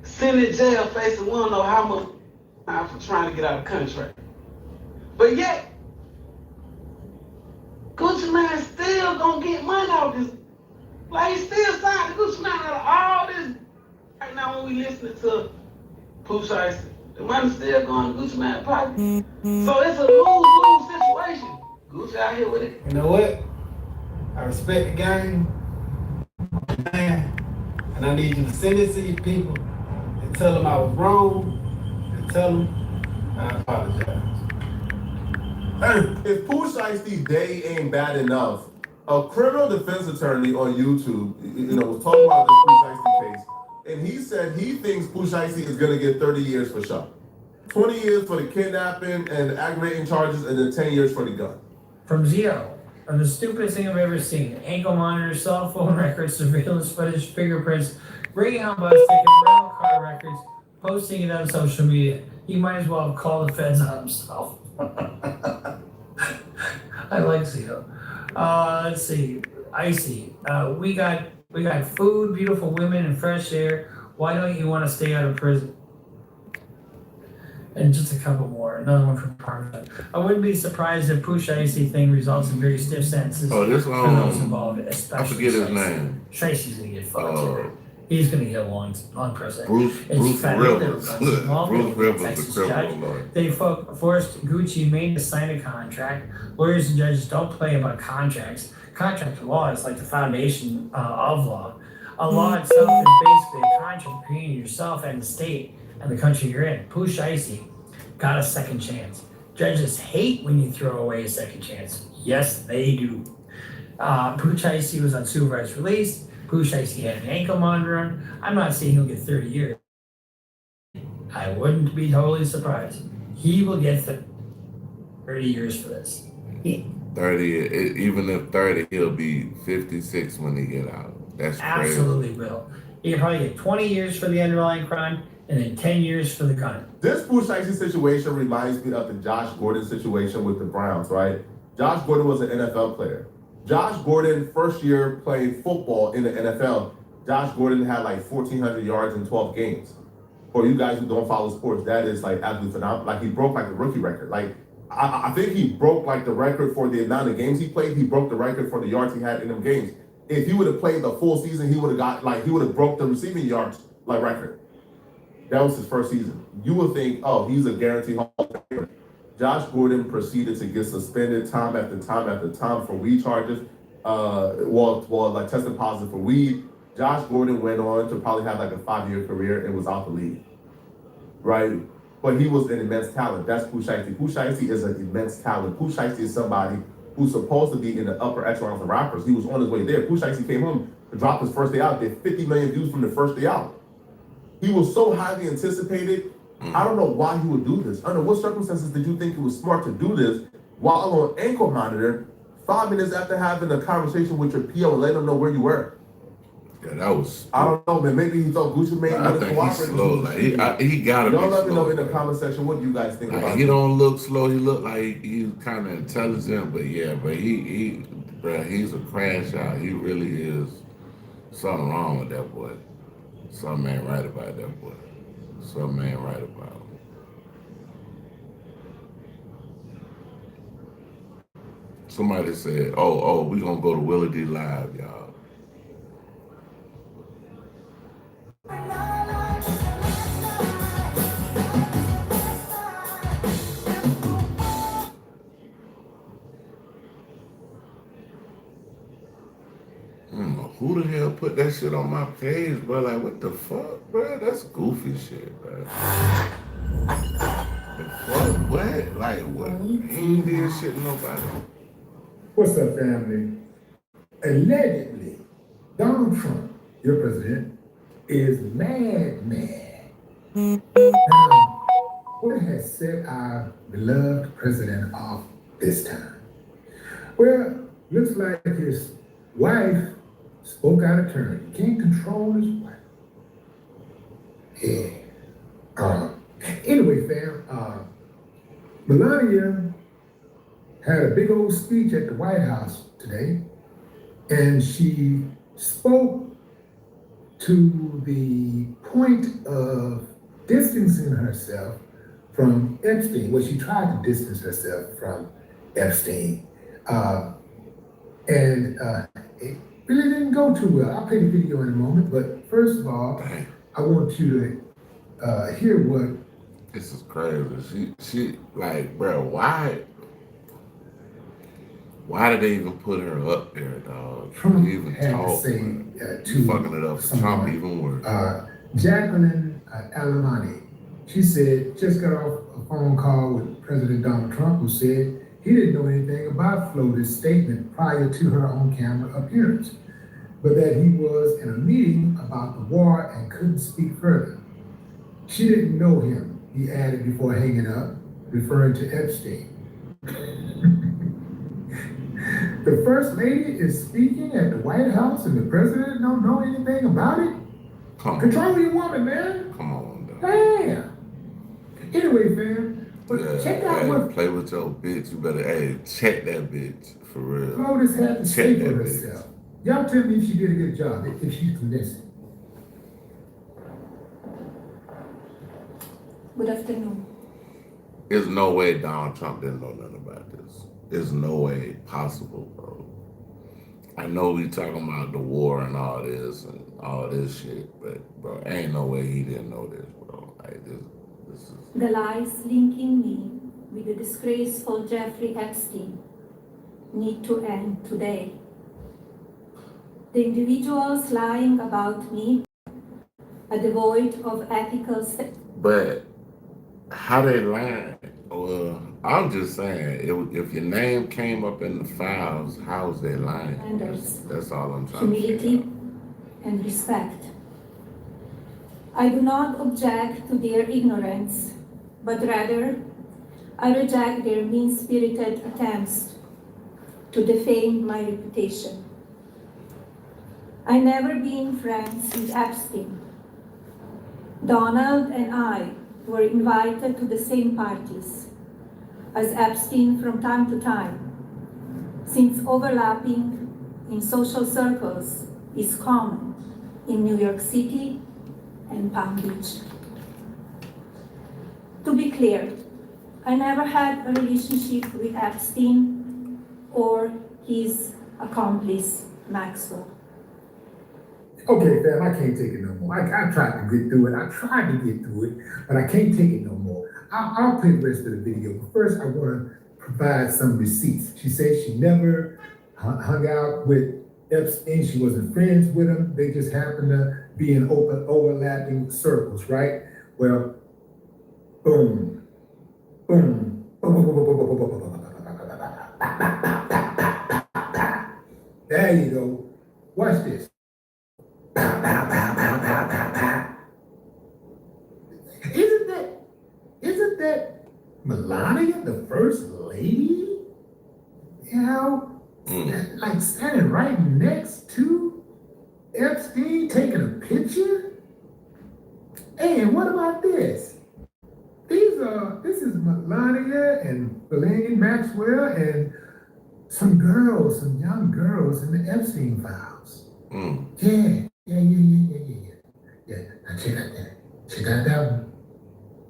Speaker 9: send in jail facing we don't know how much time for trying to get out of contract. But yet, Gucci Mane still gonna get money out of this. Like he still signed the Gucci Mane out of all this. Right now when we listening to Pooh Shiesty, the money still going to Gucci Mane pocket. So it's a lose-lose situation. Gucci out here with it.
Speaker 10: You know what? I respect the game, man, and I need you to send it to these people and tell them I was wrong and tell them I apologize.
Speaker 6: If Pooh Shiesty's day ain't bad enough, a criminal defense attorney on YouTube, was talking about this Pooh Shiesty case, and he said he thinks Pooh Shiesty is gonna get 30 years for sure. 20 years for the kidnapping and aggravating charges, and then 10 years for the gun.
Speaker 11: From zero, from the stupidest thing I've ever seen: ankle monitors, cell phone records, surveillance footage, fingerprints, bringing on bus tickets, rental car records, posting it on social media. He might as well have called the feds on himself. I like Zio. Let's see. Icy. We got food, beautiful women, and fresh air. Why don't you want to stay out of prison? And just a couple more. Another one from Parmesan. I wouldn't be surprised if Pooh Shiesty thing results in very stiff sentences
Speaker 1: Oh, this
Speaker 11: for those
Speaker 1: one,
Speaker 11: involved,
Speaker 1: I
Speaker 11: especially
Speaker 1: forget his
Speaker 11: Shiesty.
Speaker 1: name.
Speaker 11: Shiesty's gonna get fucked too. He's gonna get a long prison.
Speaker 1: Bruce Rivers. Bruce Rivers,
Speaker 11: Texas
Speaker 1: the criminal
Speaker 11: judge.
Speaker 1: lawyer.
Speaker 11: They forced Gucci Mane to sign a contract. Lawyers and judges don't play about contracts. Contract law is like the foundation of law. A law itself is basically a contract between yourself and the state and the country you're in. Pooh Shiesty got a second chance. Judges hate when you throw away a second chance. Yes, they do. Pooh Shiesty was on supervised release. Pooh Shiesty had an ankle monitor on. I'm not saying he'll get 30 years. I wouldn't be totally surprised. He will get 30 years for this.
Speaker 1: 30, even if 30, he'll be 56 when he get out. That's crazy.
Speaker 11: Absolutely will. He can probably get 20 years for the underlying crime and then 10 years for the gun.
Speaker 6: This Pooh Shiesty situation reminds me of the Josh Gordon situation with the Browns, right? Josh Gordon was an NFL player. Josh Gordon, first year playing football in the NFL, Josh Gordon had like 1,400 yards in 12 games. For you guys who don't follow sports, that is like absolutely phenomenal. Like he broke like a rookie record. Like I think he broke like the record for the amount of games he played. He broke the record for the yards he had in them games. If he would have played the full season, he would have broke the receiving yards like record. That was his first season. You would think, oh, he's a guaranteed Hall of Famer. Josh Gordon proceeded to get suspended time after time after time for weed charges. Like testing positive for weed. Josh Gordon went on to probably have like a 5-year career and was out the league, right? But he was an immense talent. That's Pooh Shiesty. Pooh Shiesty is an immense talent. Pooh Shiesty is somebody who's supposed to be in the upper echelons of rappers. He was on his way there. Pooh Shiesty came home and dropped his first day out. Did 50 million views from the first day out. He was so highly anticipated. I don't know why he would do this. Under what circumstances did you think it was smart to do this while on ankle monitor 5 minutes after having a conversation with your PO and letting them know where you were?
Speaker 1: Yeah, that was.
Speaker 6: I don't know, man. Maybe he thought Gucci Mane
Speaker 1: I
Speaker 6: would
Speaker 1: think
Speaker 6: cooperate.
Speaker 1: he's slow. Like he gotta be
Speaker 6: Y'all let me know
Speaker 1: slow.
Speaker 6: in the comment section what you guys think
Speaker 1: Like,
Speaker 6: about
Speaker 1: he
Speaker 6: it.
Speaker 1: don't look slow. He look like he's kind of intelligent, but yeah, but he's a crash out. He really is. Something wrong with that boy. Something ain't right about that boy. Something ain't right about him. Somebody said, oh, we gonna go to Willie D Live, y'all. Who the hell put that shit on my page, bro? Like, what the fuck, bro? That's goofy shit, bro. The fuck? What? Like, what? He ain't did shit to nobody.
Speaker 12: What's up, family? Allegedly, Donald Trump, your president, is mad. Now, what has set our beloved president off this time? Well, looks like his wife spoke out of turn. He can't control his wife. Yeah. Anyway, fam, Melania had a big old speech at the White House today, and she spoke to the point of distancing herself from Epstein. Well, she tried to distance herself from Epstein. It really didn't go too well. I'll play the video in a moment, but first of all, I want you to hear what.
Speaker 1: This is crazy. She like, bro, why did they even put her up there, dog?
Speaker 12: Trump
Speaker 1: even
Speaker 12: had
Speaker 1: talk,
Speaker 12: to say
Speaker 1: you fucking it up for Trump even worse.
Speaker 12: Jacqueline Alamani, she said, just got off a phone call with President Donald Trump, who said he didn't know anything about Floyd's statement prior to her on-camera appearance, but that he was in a meeting about the war and couldn't speak further. She didn't know him, he added before hanging up, referring to Epstein. The First Lady is speaking at the White House and the President don't know anything about it? Control your woman, man.
Speaker 1: Come on, dog.
Speaker 12: Damn. Anyway, fam, but check out what
Speaker 1: play with your bitch. You better, check that bitch for real.
Speaker 12: Flotus had to say
Speaker 1: Check
Speaker 12: for
Speaker 1: that
Speaker 12: herself. Y'all tell me if she did a good job, if she's convincing.
Speaker 13: Good afternoon.
Speaker 1: There's no way Donald Trump didn't know nothing about this. There's no way possible, bro. I know we talking about the war and all this shit, but bro, ain't no way he didn't know this, bro. Like this is.
Speaker 13: The lies linking me with the disgraceful Jeffrey Epstein need to end today. The individuals lying about me are devoid of ethical.
Speaker 1: But how they lying? Well, I'm just saying, if your name came up in the files, how's they lying? That's all I'm trying to
Speaker 13: humility and respect. I do not object to their ignorance, but rather I reject their mean-spirited attempts to defame my reputation. I never been friends with Epstein. Donald and I were invited to the same parties as Epstein from time to time, since overlapping in social circles is common in New York City and Palm Beach. To be clear, I never had a relationship with Epstein or his accomplice, Maxwell.
Speaker 12: Okay, fam, I can't take it no more. I tried to get through it. I tried to get through it, but I can't take it no more. I'll play the rest of the video. But first, I want to provide some receipts. She said she never hung out with Epstein. She wasn't friends with him. They just happened to be in overlapping circles, right? Well, boom, boom, boom, boom, boom, boom, boom, boom, boom, boom, there you go. Watch this. Isn't that Melania, the first lady? You know, like standing right next to Epstein, taking a picture. Hey, and what about this? This is Melania and Delaney Maxwell and some young girls in the Epstein files. Yeah. Now check out that. Check out that one.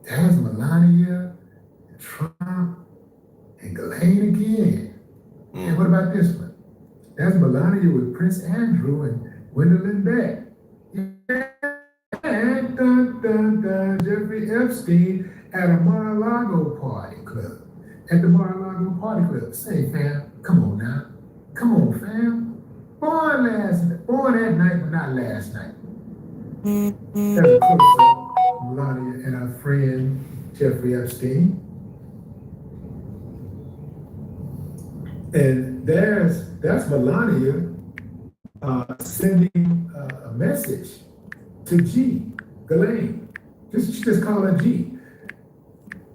Speaker 12: That was Melania, and Trump, and Ghislaine again. And what about this one? That's Melania with Prince Andrew and Gwendolyn Beck. And Jeffrey Epstein at a Mar-a-Lago party club. At the Mar-a-Lago party club. Say, fam, come on now. Come on, fam. Born that night, but not last night. That's a close-up. Melania and our friend Jeffrey Epstein. And that's Melania sending a message to G, Ghislaine. She just call her G.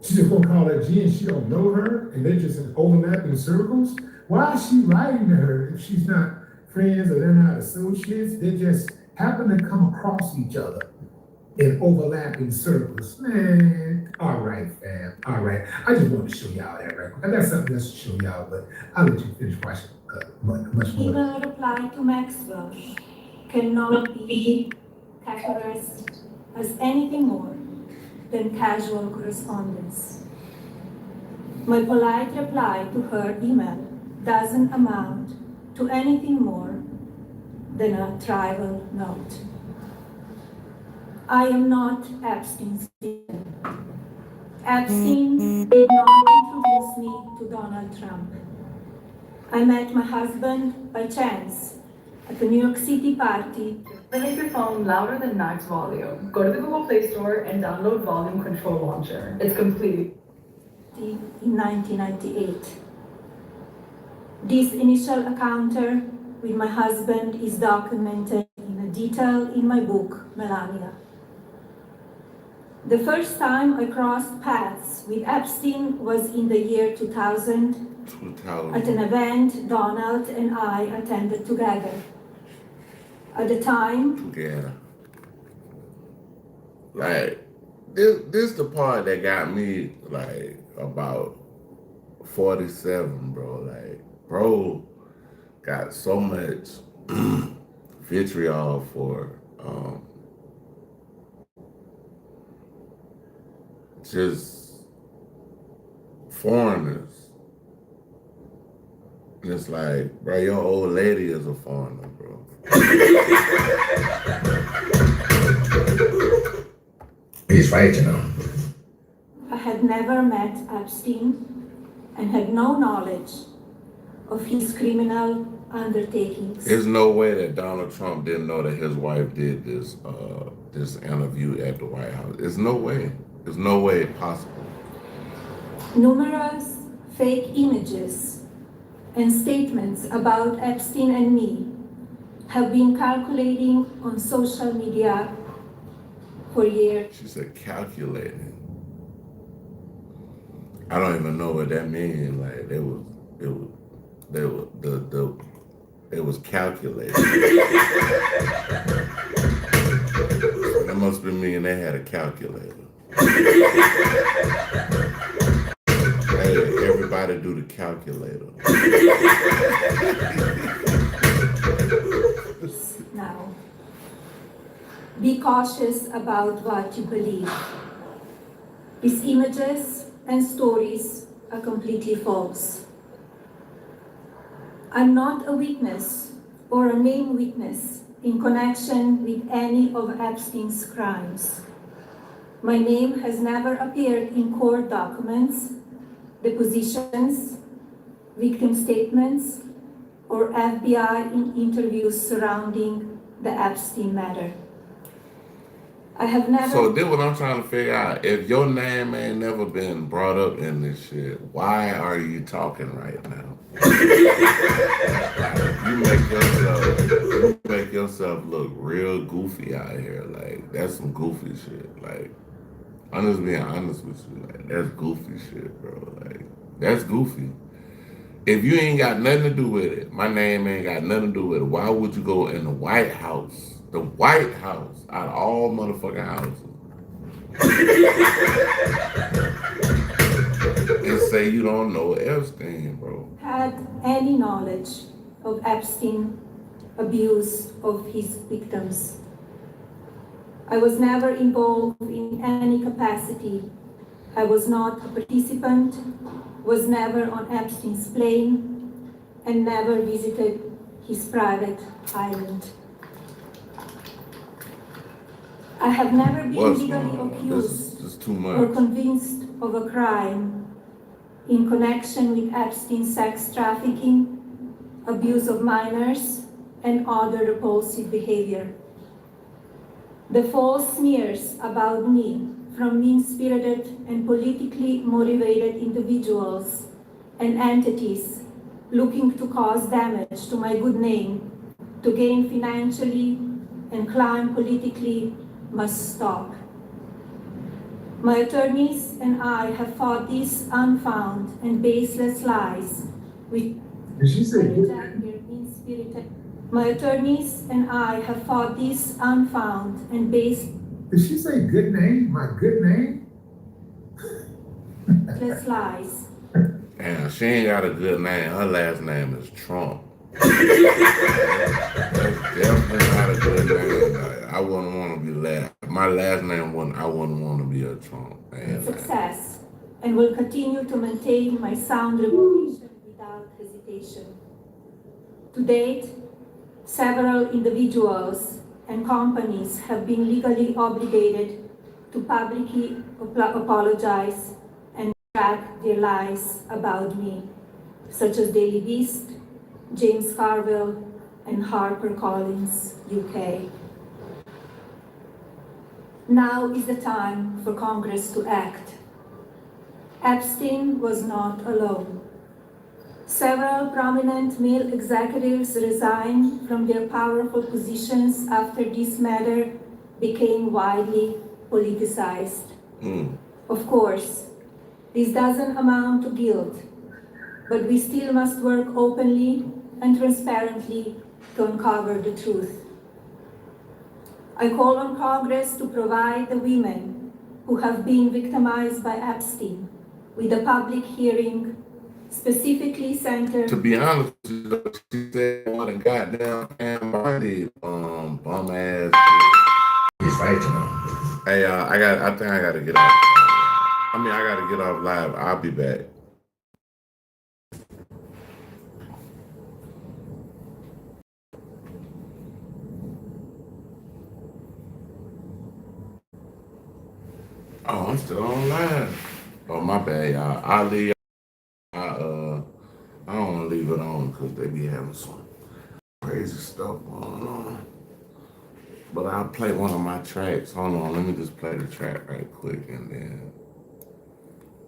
Speaker 12: She just won't call her G and she don't know her and they're just in overlapping circles. Why is she writing to her if she's not friends or they're not associates? They just happen to come across each other in overlapping circles. Man, all right, fam, all right. I just want to show y'all that record. I got something else to show y'all, but I'll let you finish watching much more.
Speaker 13: Even a reply to Maxwell cannot be categorized as anything more than casual correspondence. My polite reply to her email doesn't amount to anything more than a trivial note. I am not Epstein's student. Epstein did not introduce me to Donald Trump. I met my husband by chance at a New York City party.
Speaker 14: Make your phone louder than max volume. Go to the Google Play Store and download Volume Control Launcher. It's completely
Speaker 13: in 1998. This initial encounter with my husband is documented in detail in my book, Melania. The first time I crossed paths with Epstein was in the year 2000 at an event Donald and I attended together. At the time,
Speaker 1: like this the part that got me like about 47, bro. Like, bro got so much vitriol for just foreigners. And it's like, bro, your old lady is a foreigner, bro.
Speaker 2: He's right, you know.
Speaker 13: I had never met Epstein and had no knowledge of his criminal undertakings.
Speaker 1: There's no way that Donald Trump didn't know that his wife did this this interview at the White House. There's no way. There's no way possible.
Speaker 13: Numerous fake images and statements about Epstein and me have been circulating on social media for years.
Speaker 1: She said calculating. I don't even know what that means. Like it was calculated. That must be mean they had a calculator. Hey, everybody do the calculator.
Speaker 13: Now, be cautious about what you believe. These images and stories are completely false. I'm not a witness or a named witness in connection with any of Epstein's crimes. My name has never appeared in court documents, depositions, victim statements, or FBI in interviews surrounding the Epstein matter. I have never.
Speaker 1: So this what I'm trying to figure out. If your name ain't never been brought up in this shit, why are you talking right now? You make yourself look real goofy out here. Like that's some goofy shit. Like I'm just being honest with you. Like that's goofy shit, bro. Like that's goofy. If you ain't got nothing to do with it, my name ain't got nothing to do with it. Why would you go in the White House? The White House, out of all motherfucking houses, and say you don't know Epstein, bro.
Speaker 13: Had any knowledge of Epstein abuse of his victims. I was never involved in any capacity. I was not a participant, was never on Epstein's plane, and never visited his private island. I have never been legally accused or convinced of a crime in connection with Epstein's sex trafficking, abuse of minors, and other repulsive behavior. The false smears about me from mean-spirited and politically motivated individuals and entities looking to cause damage to my good name, to gain financially and climb politically, must stop. My attorneys and I have fought these unfounded and baseless lies with My attorneys and I have fought these unfounded and baseless.
Speaker 12: Did she say good name? My good name?
Speaker 13: Lies.
Speaker 1: Damn, she ain't got a good name. Her last name is Trump. That's definitely not a good name. Like, I wouldn't want to be last. My last name wouldn't. I wouldn't want to be a Trump.
Speaker 13: Success, and will continue to maintain my sound reputation without hesitation. To date, several individuals and companies have been legally obligated to publicly apologize and track their lies about me, such as Daily Beast, James Carville, and HarperCollins UK. Now is the time for Congress to act. Epstein was not alone. Several prominent male executives resigned from their powerful positions after this matter became widely politicized. Of course, this doesn't amount to guilt, but we still must work openly and transparently to uncover the truth. I call on Congress to provide the women who have been victimized by Epstein with a public hearing specifically centered.
Speaker 1: To be honest, she said what a goddamn body, bum ass.
Speaker 2: He's right to know.
Speaker 1: Hey, I think I gotta get off. I gotta get off live. I'll be back. Oh, I'm still on live. Oh, my bad, y'all. I'll leave. I don't want to leave it on because they be having some crazy stuff going on. But I'll play one of my tracks. Hold on, let me just play the track right quick and then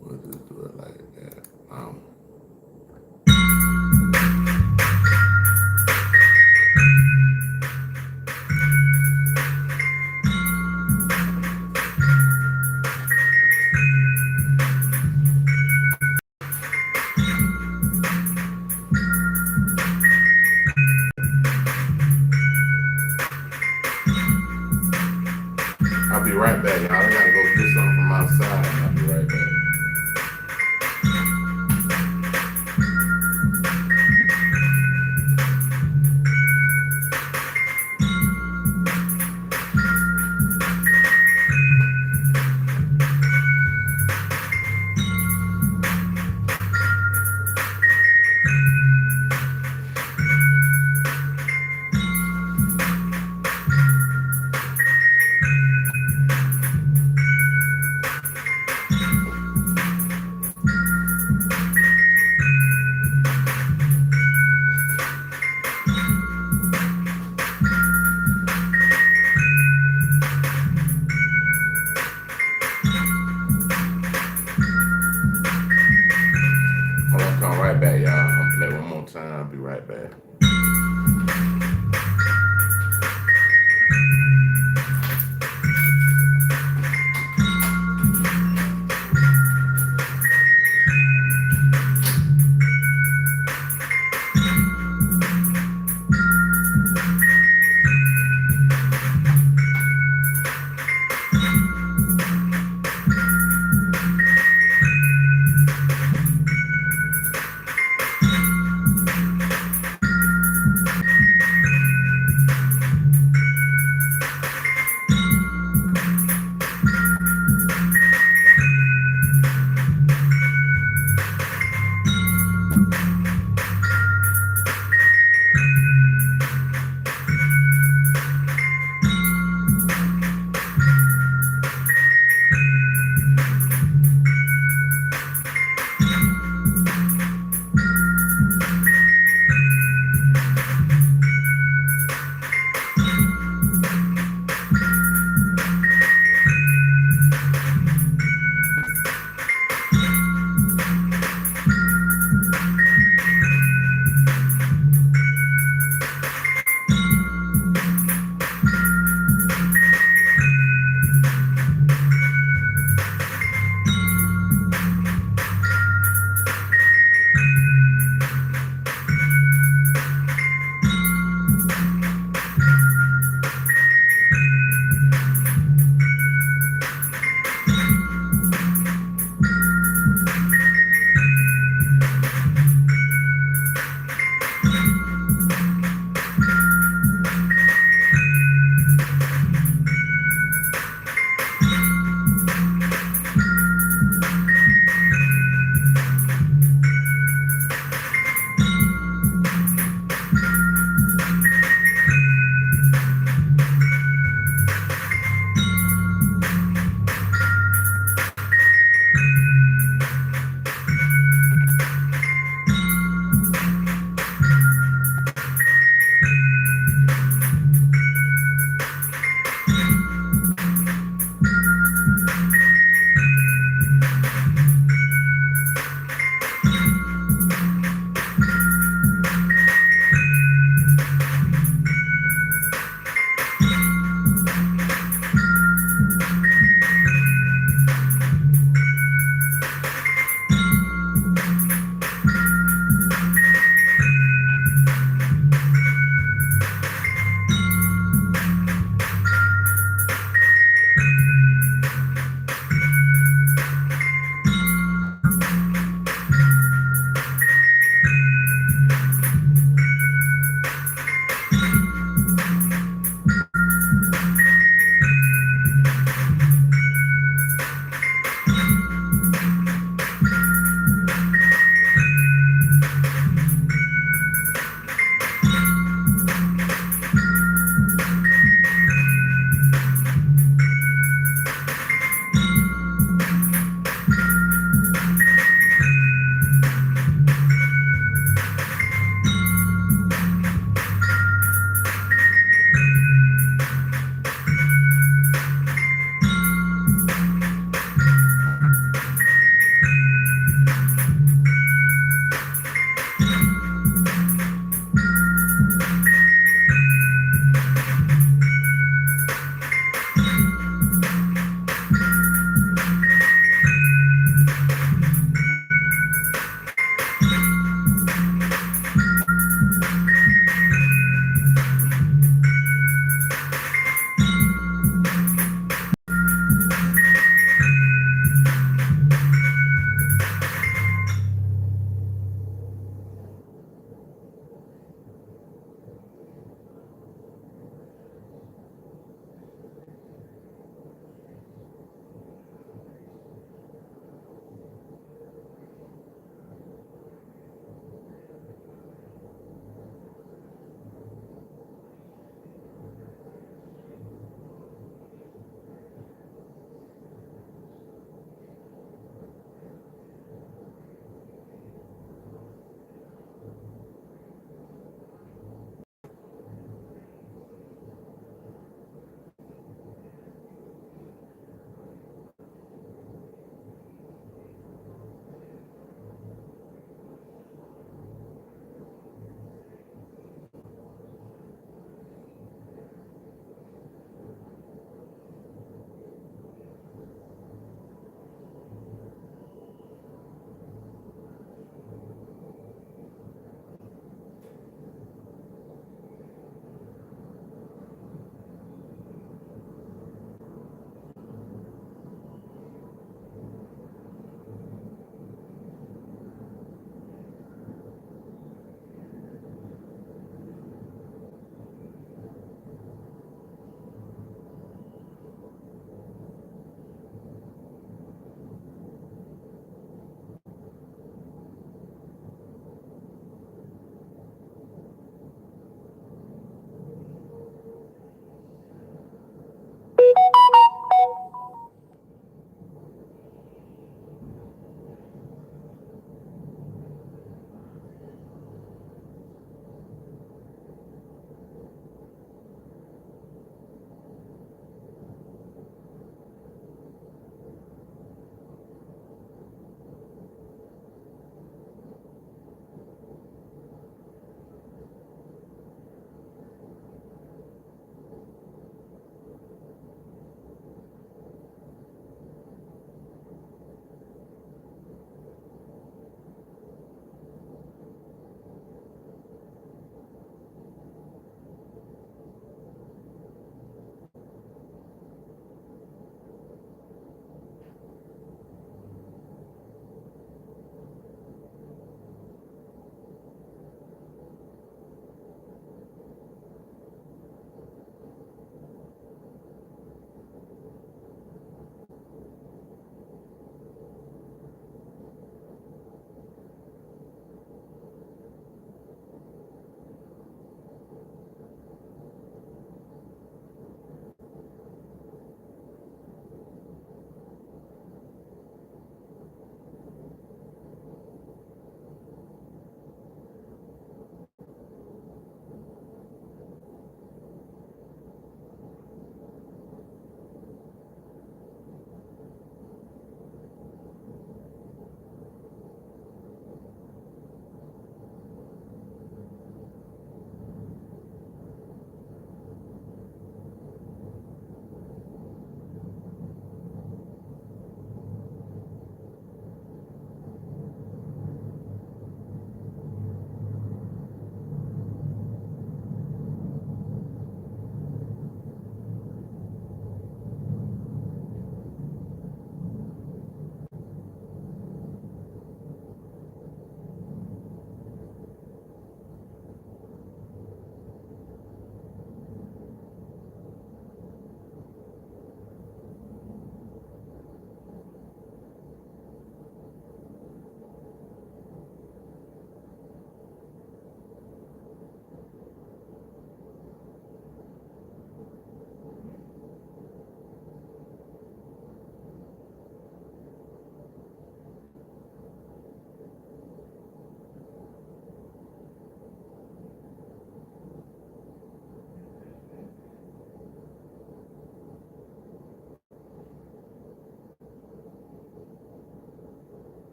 Speaker 1: we'll just do it like that. I'll be right back, y'all. I gotta go get something from outside. I'll be right back.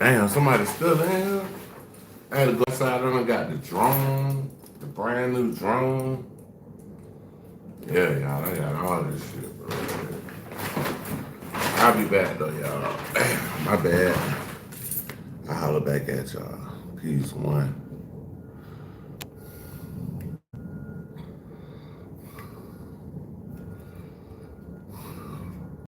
Speaker 1: Damn, somebody still in here. I had to go outside and I got the drone, the brand new drone. Yeah, y'all, I got all this shit, bro. I'll be back though, y'all. Damn, my bad. I'll holler back at y'all. Peace, one.